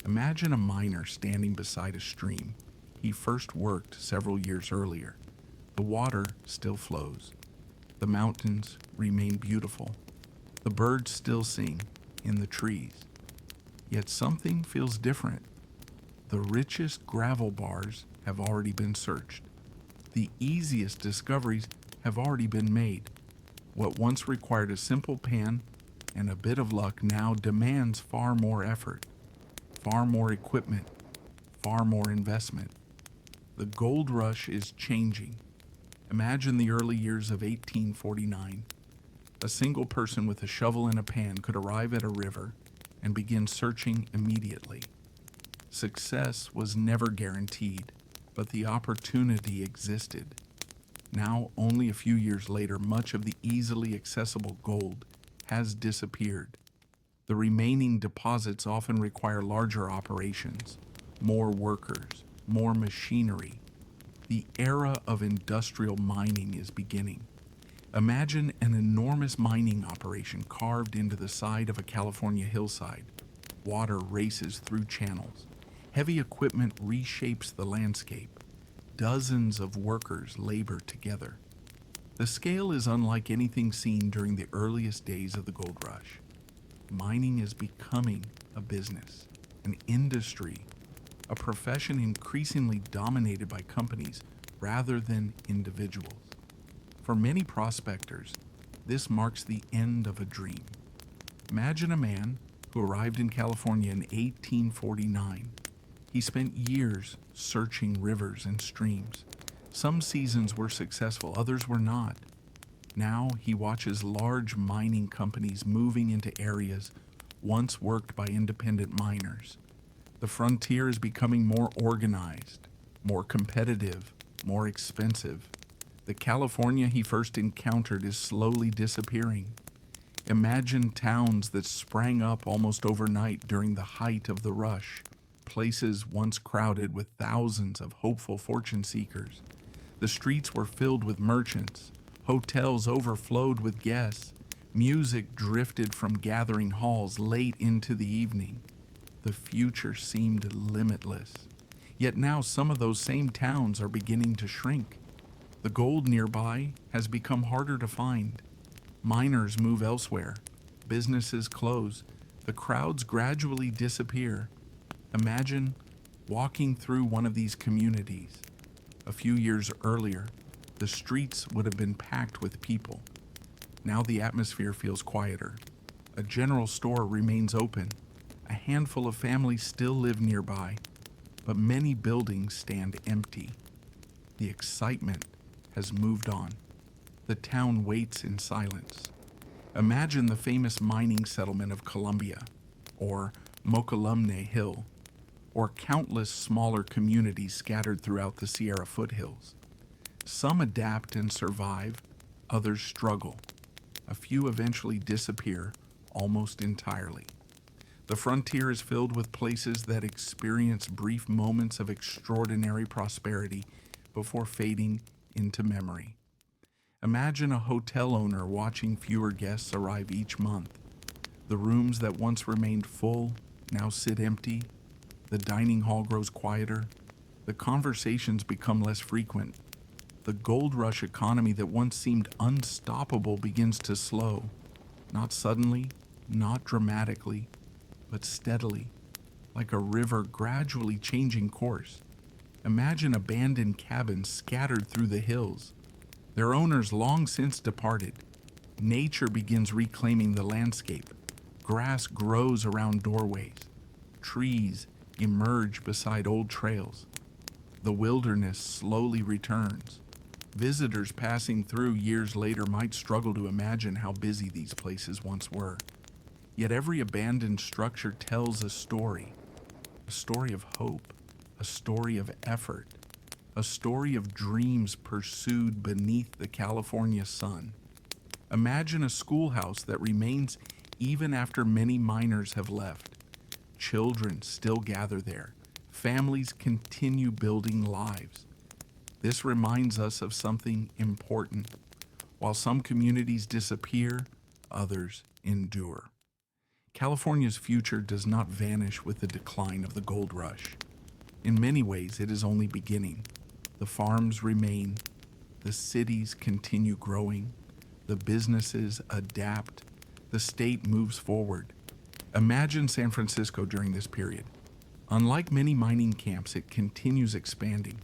Imagine a miner standing beside a stream he first worked several years earlier. The water still flows. The mountains remain beautiful. The birds still sing in the trees. Yet something feels different. The richest gravel bars have already been searched. The easiest discoveries have already been made. What once required a simple pan and a bit of luck now demands far more effort, far more equipment, far more investment. The gold rush is changing. Imagine the early years of 1849. A single person with a shovel and a pan could arrive at a river and begin searching immediately. Success was never guaranteed, but the opportunity existed. Now, only a few years later, much of the easily accessible gold has disappeared. The remaining deposits often require larger operations, more workers, more machinery, The era of industrial mining is beginning. Imagine an enormous mining operation carved into the side of a California hillside. Water races through channels. Heavy equipment reshapes the landscape. Dozens of workers labor together. The scale is unlike anything seen during the earliest days of the gold rush. Mining is becoming a business, an industry, a profession increasingly dominated by companies rather than individuals. For many prospectors, this marks the end of a dream. Imagine a man who arrived in California in 1849. He spent years searching rivers and streams. Some seasons were successful, others were not. Now he watches large mining companies moving into areas once worked by independent miners. The frontier is becoming more organized, more competitive, more expensive. The California he first encountered is slowly disappearing. Imagine towns that sprang up almost overnight during the height of the rush, places once crowded with thousands of hopeful fortune seekers. The streets were filled with merchants, hotels overflowed with guests, music drifted from gathering halls late into the evening. The future seemed limitless. Yet now some of those same towns are beginning to shrink. The gold nearby has become harder to find. Miners move elsewhere. Businesses close. The crowds gradually disappear. Imagine walking through one of these communities. A few years earlier, the streets would have been packed with people. Now the atmosphere feels quieter. A general store remains open. A handful of families still live nearby, but many buildings stand empty. The excitement has moved on. The town waits in silence. Imagine the famous mining settlement of Columbia, or Mokelumne Hill, or countless smaller communities scattered throughout the Sierra foothills. Some adapt and survive, others struggle. A few eventually disappear almost entirely. The frontier is filled with places that experience brief moments of extraordinary prosperity before fading into memory. Imagine a hotel owner watching fewer guests arrive each month. The rooms that once remained full now sit empty. The dining hall grows quieter. The conversations become less frequent. The gold rush economy that once seemed unstoppable begins to slow. Not suddenly, not dramatically, but steadily, like a river gradually changing course. Imagine abandoned cabins scattered through the hills. Their owners long since departed. Nature begins reclaiming the landscape. Grass grows around doorways. Trees emerge beside old trails. The wilderness slowly returns. Visitors passing through years later might struggle to imagine how busy these places once were. Yet every abandoned structure tells a story of hope, a story of effort, a story of dreams pursued beneath the California sun. Imagine a schoolhouse that remains even after many miners have left. Children still gather there. Families continue building lives. This reminds us of something important. While some communities disappear, others endure. California's future does not vanish with the decline of the gold rush. In many ways, it is only beginning. The farms remain, the cities continue growing, the businesses adapt, the state moves forward. Imagine San Francisco during this period. Unlike many mining camps, it continues expanding.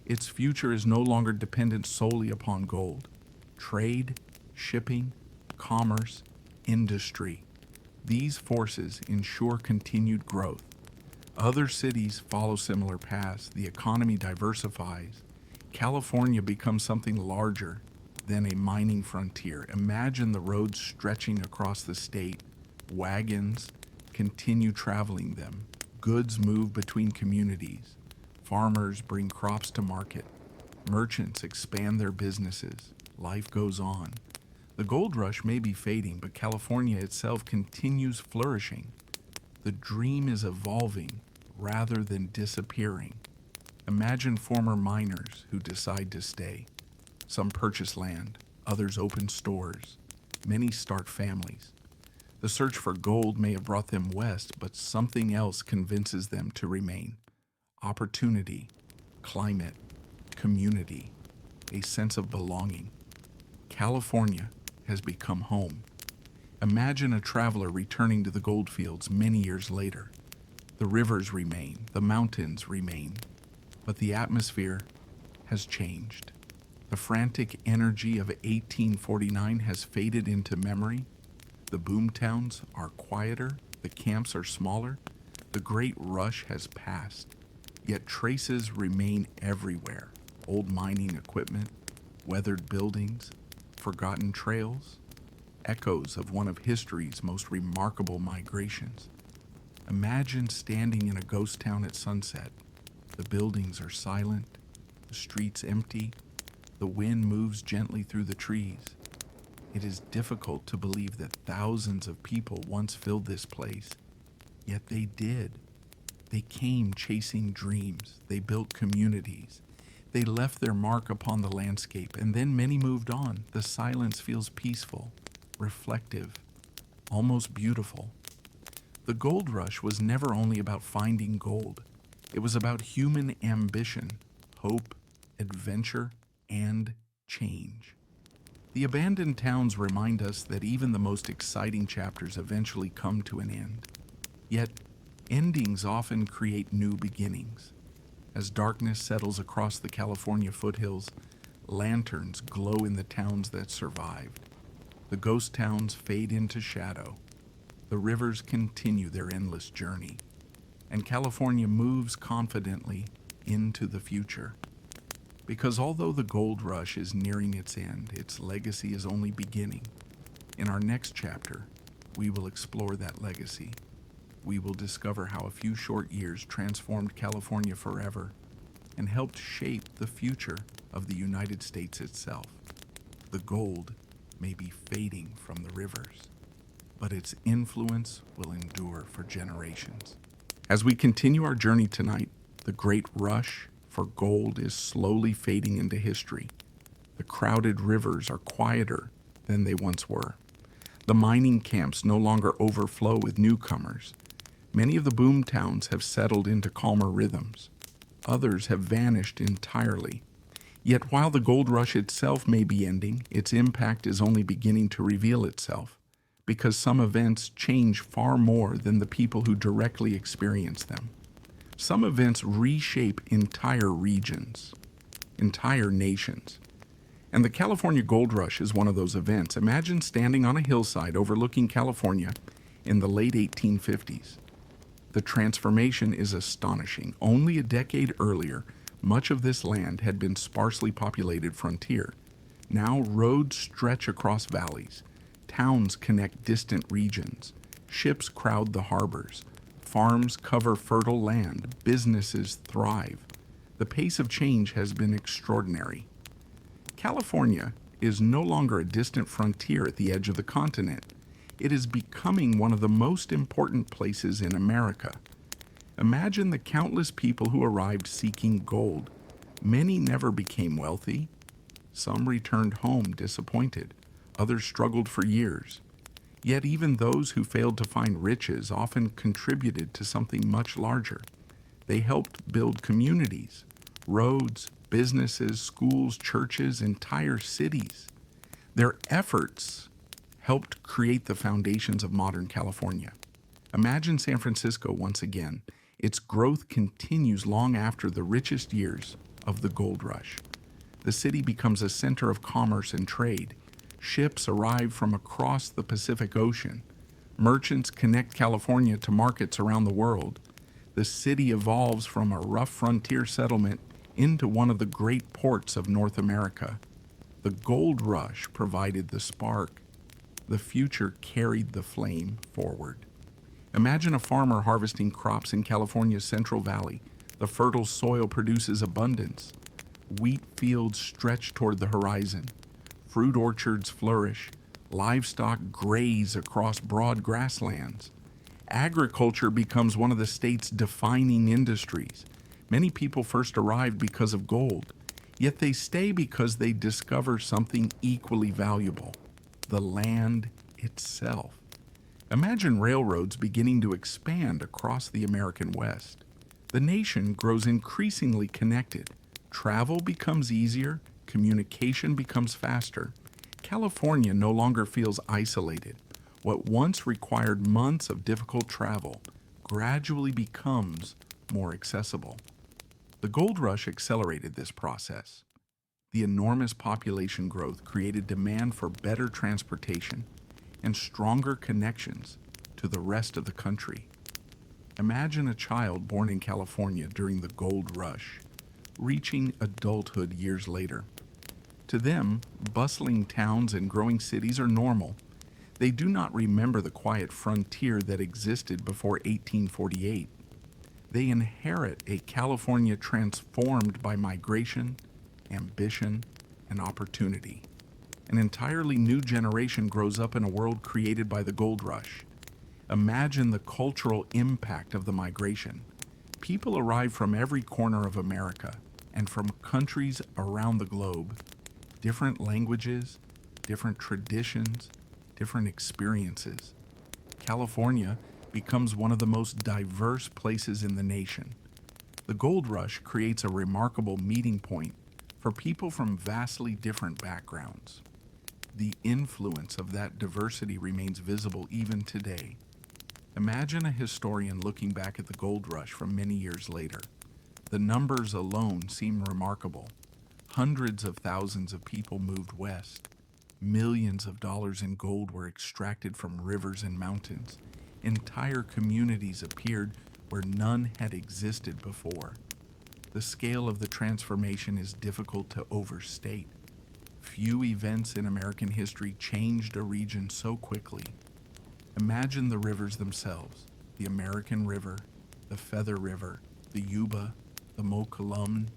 Its future is no longer dependent solely upon gold. Trade, shipping, commerce, industry. These forces ensure continued growth. Other cities follow similar paths. The economy diversifies. California becomes something larger than a mining frontier. Imagine the roads stretching across the state. Wagons continue traveling them. Goods move between communities. Farmers bring crops to market. Merchants expand their businesses. Life goes on. The gold rush may be fading, but California itself continues flourishing. The dream is evolving rather than disappearing. Imagine former miners who decide to stay. Some purchase land, others open stores, many start families. The search for gold may have brought them west, but something else convinces them to remain. Opportunity, climate, community, a sense of belonging. California has become home. Imagine a traveler returning to the goldfields many years later. The rivers remain, the mountains remain, but the atmosphere has changed. The frantic energy of 1849 has faded into memory. The boomtowns are quieter, the camps are smaller, the great rush has passed. Yet traces remain everywhere. Old mining equipment, weathered buildings, forgotten trails, echoes of one of history's most remarkable migrations. Imagine standing in a ghost town at sunset. The buildings are silent, the streets empty, the wind moves gently through the trees. It is difficult to believe that thousands of people once filled this place, yet they did. They came chasing dreams, they built communities, they left their mark upon the landscape, and then many moved on. The silence feels peaceful, reflective, almost beautiful. The gold rush was never only about finding gold. It was about human ambition, hope, adventure, and change. The abandoned towns remind us that even the most exciting chapters eventually come to an end. Yet, endings often create new beginnings. As darkness settles across the California foothills, lanterns glow in the towns that survived. The ghost towns fade into shadow. The rivers continue their endless journey. And California moves confidently into the future. Because although the gold rush is nearing its end, its legacy is only beginning. In our next chapter, we will explore that legacy. We will discover how a few short years transformed California forever and helped shape the future of the United States itself. The gold may be fading from the rivers, but its influence will endure for generations. As we continue our journey tonight, the great rush for gold is slowly fading into history. The crowded rivers are quieter than they once were. The mining camps no longer overflow with newcomers. Many of the boom towns have settled into calmer rhythms. Others have vanished entirely. Yet while the gold rush itself may be ending, its impact is only beginning to reveal itself, because some events change far more than the people who directly experience them. Some events reshape entire regions, entire nations. And the California Gold Rush is one of those events. Imagine standing on a hillside overlooking California in the late 1850s. The transformation is astonishing. Only a decade earlier, much of this land had been sparsely populated frontier. Now roads stretch across valleys. Towns connect distant regions. Ships crowd the harbors. Farms cover fertile land. Businesses thrive. The pace of change has been extraordinary. California is no longer a distant frontier at the edge of the continent. It is becoming one of the most important places in America. Imagine the countless people who arrived seeking gold. Many never became wealthy. Some returned home disappointed. Others struggled for years. Yet even those who failed to find riches often contributed to something much larger. They helped build communities, roads, businesses, schools, churches, entire cities. Their efforts helped create the foundations of modern California. Imagine San Francisco once again. Its growth continues long after the richest years of the gold rush. The city becomes a center of commerce and trade. Ships arrive from across the Pacific Ocean. Merchants connect California to markets around the world. The city evolves from a rough frontier settlement into one of the great ports of North America. The gold rush provided the spark. The future carried the flame forward. Imagine a farmer harvesting crops in California's Central Valley. The fertile soil produces abundance. Wheat fields stretch toward the horizon. Fruit orchards flourish. Livestock graze across broad grasslands. Agriculture becomes one of the state's defining industries. Many people first arrived because of gold, yet they stay because they discover something equally valuable: the land itself. Imagine railroads beginning to expand across the American West. The nation grows increasingly connected. Travel becomes easier, communication becomes faster. California no longer feels isolated. What once required months of difficult travel gradually becomes more accessible. The gold rush accelerated this process. The enormous population growth created demand for better transportation and stronger connections to the rest of the country. Imagine a child born in California during the gold rush, reaching adulthood years later. To them, bustling towns and growing cities are normal. They do not remember the quiet frontier that existed before 1848. They inherit a California transformed by migration, ambition, and opportunity. An entirely new generation grows up in a world created by the gold rush. Imagine the cultural impact of the migration. People arrive from every corner of America and from countries around the globe. Different languages, different traditions, different experiences. California becomes one of the most diverse places in the nation. The gold rush creates a remarkable meeting point for people from vastly different backgrounds. The influence of that diversity remains visible even today. Imagine a historian looking back at the gold rush from many years later. The numbers alone seem remarkable. Hundreds of thousands of people moved west. Millions of dollars in gold were extracted from rivers and mountains. Entire communities appeared where none had existed before. The scale of the transformation is difficult to overstate. Few events in American history changed a region so quickly. Imagine the rivers themselves: the American River, the Feather River, the Yuba, the Mokelumne.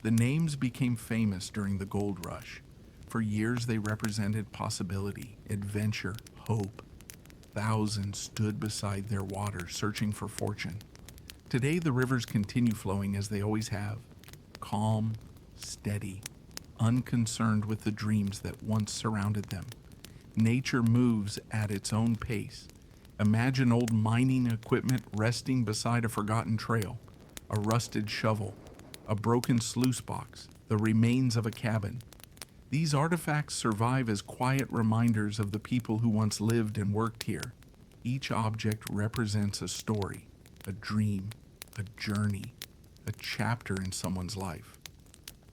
The names became famous during the gold rush. For years they represented possibility, adventure, hope. Thousands stood beside their water searching for fortune. Today the rivers continue flowing as they always have, calm, steady, unconcerned with the dreams that once surrounded them. Nature moves at its own pace. Imagine old mining equipment resting beside a forgotten trail, a rusted shovel, a broken sluice box, the remains of a cabin. These artifacts survive as quiet reminders of the people who once lived and worked here. Each object represents a story, a dream, a journey, a chapter in someone's life.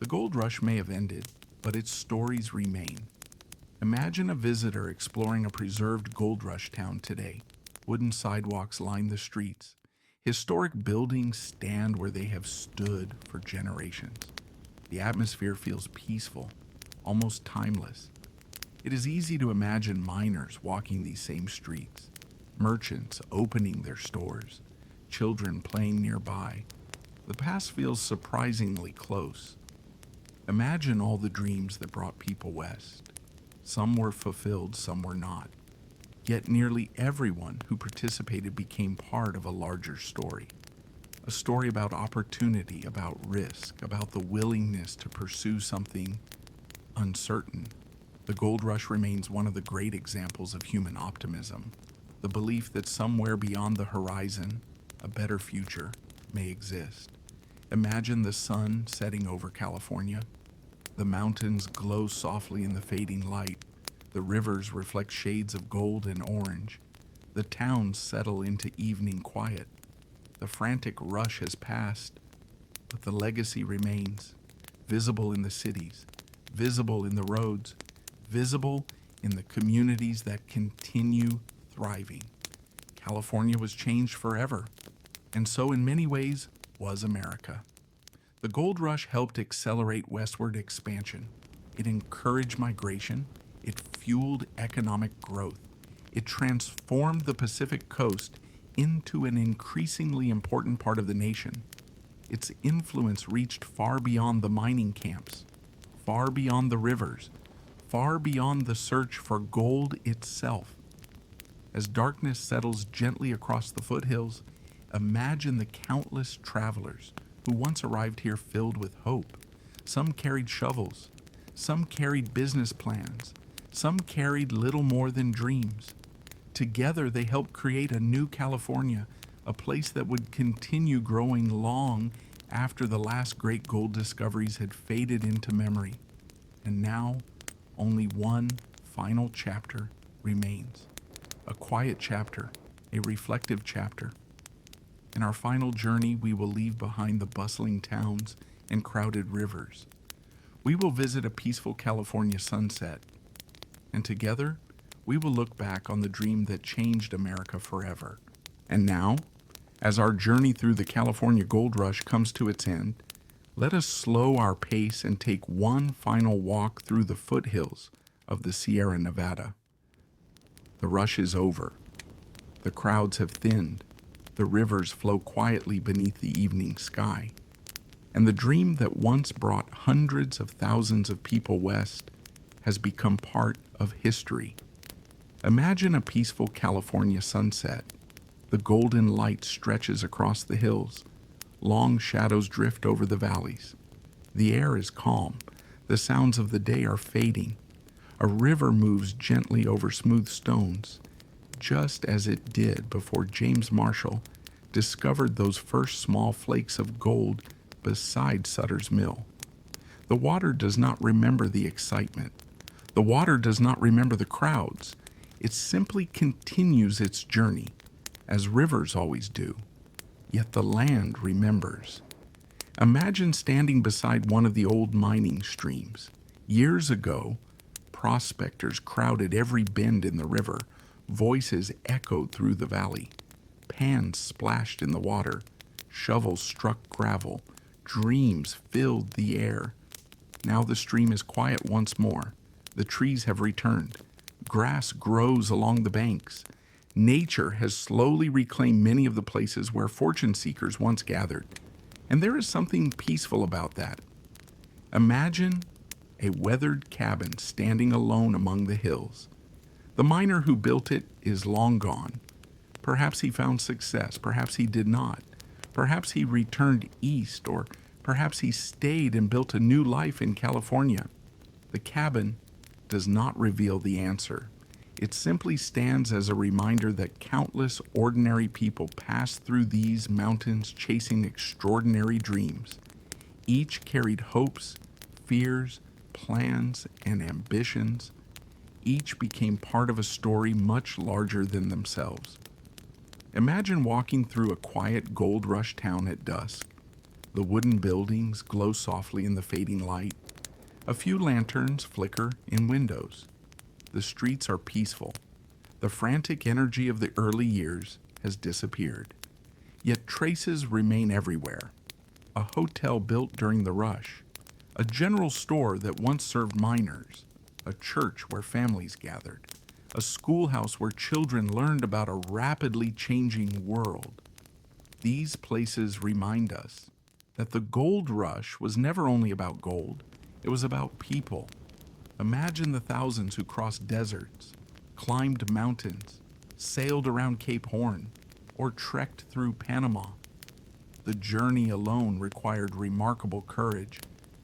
The gold rush may have ended, but its stories remain. Imagine a visitor exploring a preserved gold rush town today. Wooden sidewalks line the streets. Historic buildings stand where they have stood for generations. The atmosphere feels peaceful, almost timeless. It is easy to imagine miners walking these same streets, merchants opening their stores, children playing nearby. The past feels surprisingly close. Imagine all the dreams that brought people west. Some were fulfilled, some were not. Yet nearly everyone who participated became part of a larger story. A story about opportunity, about risk, about the willingness to pursue something uncertain. The gold rush remains one of the great examples of human optimism, the belief that somewhere beyond the horizon, a better future may exist. Imagine the sun setting over California. The mountains glow softly in the fading light. The rivers reflect shades of gold and orange. The towns settle into evening quiet. The frantic rush has passed, but the legacy remains, visible in the cities, visible in the roads, visible in the communities that continue thriving. California was changed forever, and so in many ways was America. The gold rush helped accelerate westward expansion. It encouraged migration. It fueled economic growth. It transformed the Pacific coast into an increasingly important part of the nation. Its influence reached far beyond the mining camps, far beyond the rivers, far beyond the search for gold itself. As darkness settles gently across the foothills, imagine the countless travelers who once arrived here filled with hope. Some carried shovels. Some carried business plans. Some carried little more than dreams. Together, they helped create a new California, a place that would continue growing long after the last great gold discoveries had faded into memory. And now, only one final chapter remains. A quiet chapter, a reflective chapter. In our final journey, we will leave behind the bustling towns and crowded rivers. We will visit a peaceful California sunset. And together, we will look back on the dream that changed America forever. And now, as our journey through the California Gold Rush comes to its end, let us slow our pace and take one final walk through the foothills of the Sierra Nevada. The rush is over. The crowds have thinned. The rivers flow quietly beneath the evening sky. And the dream that once brought hundreds of thousands of people west has become part of history. Imagine a peaceful California sunset. The golden light stretches across the hills. Long shadows drift over the valleys. The air is calm. The sounds of the day are fading. A river moves gently over smooth stones, just as it did before James Marshall discovered those first small flakes of gold beside Sutter's Mill. The water does not remember the excitement. The water does not remember the crowds. It simply continues its journey, as rivers always do. Yet the land remembers. Imagine standing beside one of the old mining streams. Years ago, prospectors crowded every bend in the river. Voices echoed through the valley. Pans splashed in the water. Shovels struck gravel. Dreams filled the air. Now the stream is quiet once more. The trees have returned. Grass grows along the banks. Nature has slowly reclaimed many of the places where fortune seekers once gathered. And there is something peaceful about that. Imagine a weathered cabin standing alone among the hills. The miner who built it is long gone. Perhaps he found success, perhaps he did not. Perhaps he returned east, or perhaps he stayed and built a new life in California. The cabin does not reveal the answer. It simply stands as a reminder that countless ordinary people pass through these mountains chasing extraordinary dreams. Each carried hopes, fears, plans, and ambitions. Each became part of a story much larger than themselves. Imagine walking through a quiet gold rush town at dusk. The wooden buildings glow softly in the fading light. A few lanterns flicker in windows. The streets are peaceful. The frantic energy of the early years has disappeared. Yet traces remain everywhere. A hotel built during the rush. A general store that once served miners. A church where families gathered. A schoolhouse where children learned about a rapidly changing world. These places remind us that the gold rush was never only about gold. It was about people. Imagine the thousands who crossed deserts, climbed mountains, sailed around Cape Horn, or trekked through Panama. The journey alone required remarkable courage.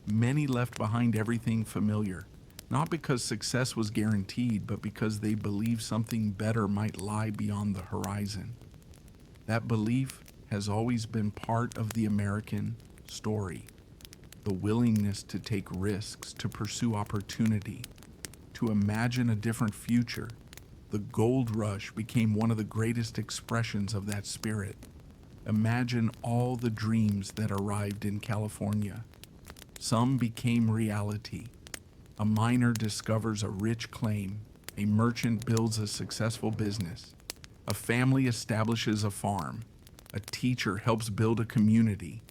Many left behind everything familiar, not because success was guaranteed, but because they believed something better might lie beyond the horizon. That belief has always been part of the American story. The willingness to take risks, to pursue opportunity, to imagine a different future. The gold rush became one of the greatest expressions of that spirit. Imagine all the dreams that arrived in California. Some became reality. A miner discovers a rich claim. A merchant builds a successful business. A family establishes a farm. A teacher helps build a community.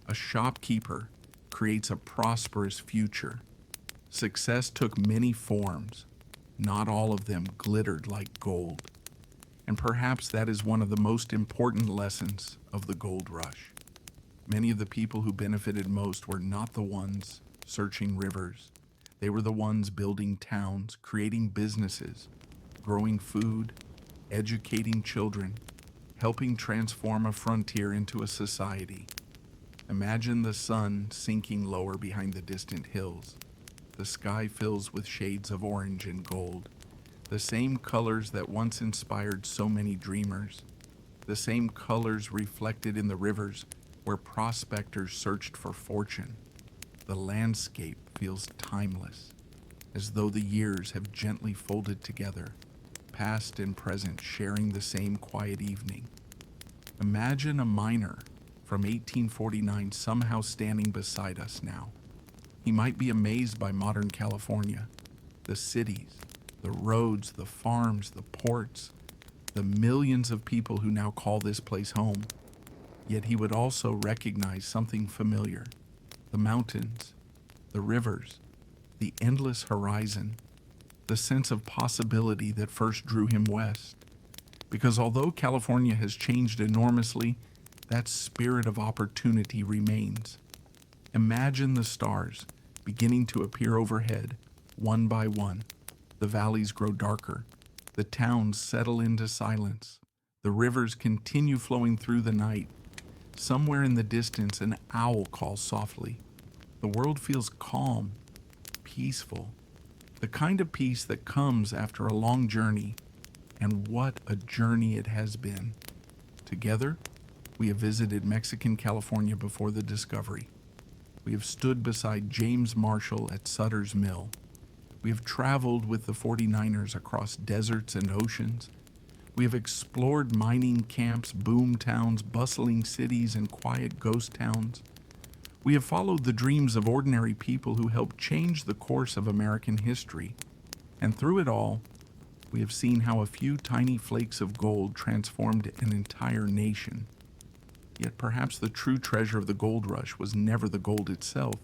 A shopkeeper creates a prosperous future. Success took many forms. Not all of them glittered like gold. And perhaps that is one of the most important lessons of the gold rush. Many of the people who benefited most were not the ones searching rivers. They were the ones building towns, creating businesses, growing food, educating children, helping transform a frontier into a society. Imagine the sun sinking lower behind the distant hills. The sky fills with shades of orange and gold, the same colors that once inspired so many dreamers, the same colors reflected in the rivers where prospectors searched for fortune. The landscape feels timeless, as though the years have gently folded together, past and present sharing the same quiet evening. Imagine a miner from 1849 somehow standing beside us now. He might be amazed by modern California, the cities, the roads, the farms, the ports, the millions of people who now call this place home. Yet he would also recognize something familiar: the mountains, the rivers, the endless horizon, the sense of possibility that first drew him west. Because although California has changed enormously, that spirit of opportunity remains. Imagine the stars beginning to appear overhead, one by one. The valleys grow darker. The towns settle into silence. The rivers continue flowing through the night. Somewhere in the distance, an owl calls softly. The world feels calm, peaceful, the kind of peace that comes after a long journey. And what a journey it has been. Together, we have visited Mexican California before the discovery. We have stood beside James Marshall at Sutter's Mill. We have traveled with the 49ers across deserts and oceans. We have explored mining camps, boomtowns, bustling cities, and quiet ghost towns. We have followed the dreams of ordinary people who helped change the course of American history. And through it all, we have seen how a few tiny flakes of gold transformed an entire nation. Yet perhaps the true treasure of the gold rush was never the gold itself.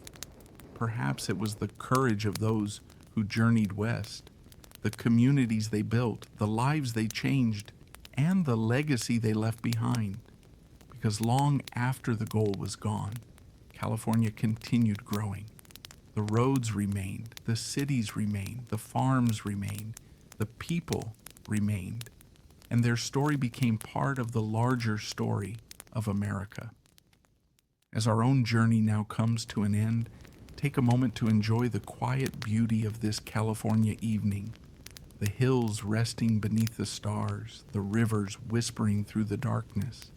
Perhaps it was the courage of those who journeyed west, the communities they built, the lives they changed, and the legacy they left behind. Because long after the gold was gone, California continued growing. The roads remained, the cities remained, the farms remained, the people remained, and their story became part of the larger story of America. As our own journey now comes to an end, take a moment to enjoy the quiet beauty of this California evening. The hills resting beneath the stars, the rivers whispering through the darkness,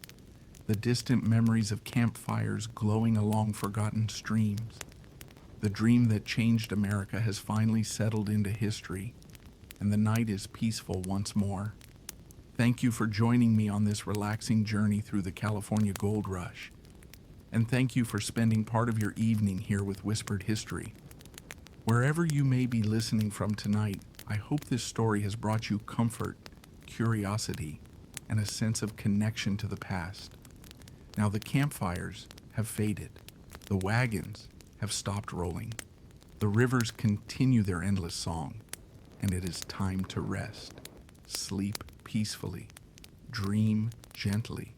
the distant memories of campfires glowing along forgotten streams. The dream that changed America has finally settled into history, and the night is peaceful once more. Thank you for joining me on this relaxing journey through the California Gold Rush. And thank you for spending part of your evening here with Whispered History. Wherever you may be listening from tonight, I hope this story has brought you comfort, curiosity, and a sense of connection to the past. Now the campfires have faded. The wagons have stopped rolling. The rivers continue their endless song, and it is time to rest. Sleep peacefully, dream gently,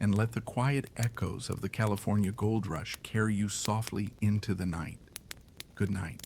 and let the quiet echoes of the California Gold Rush carry you softly into the night. Good night.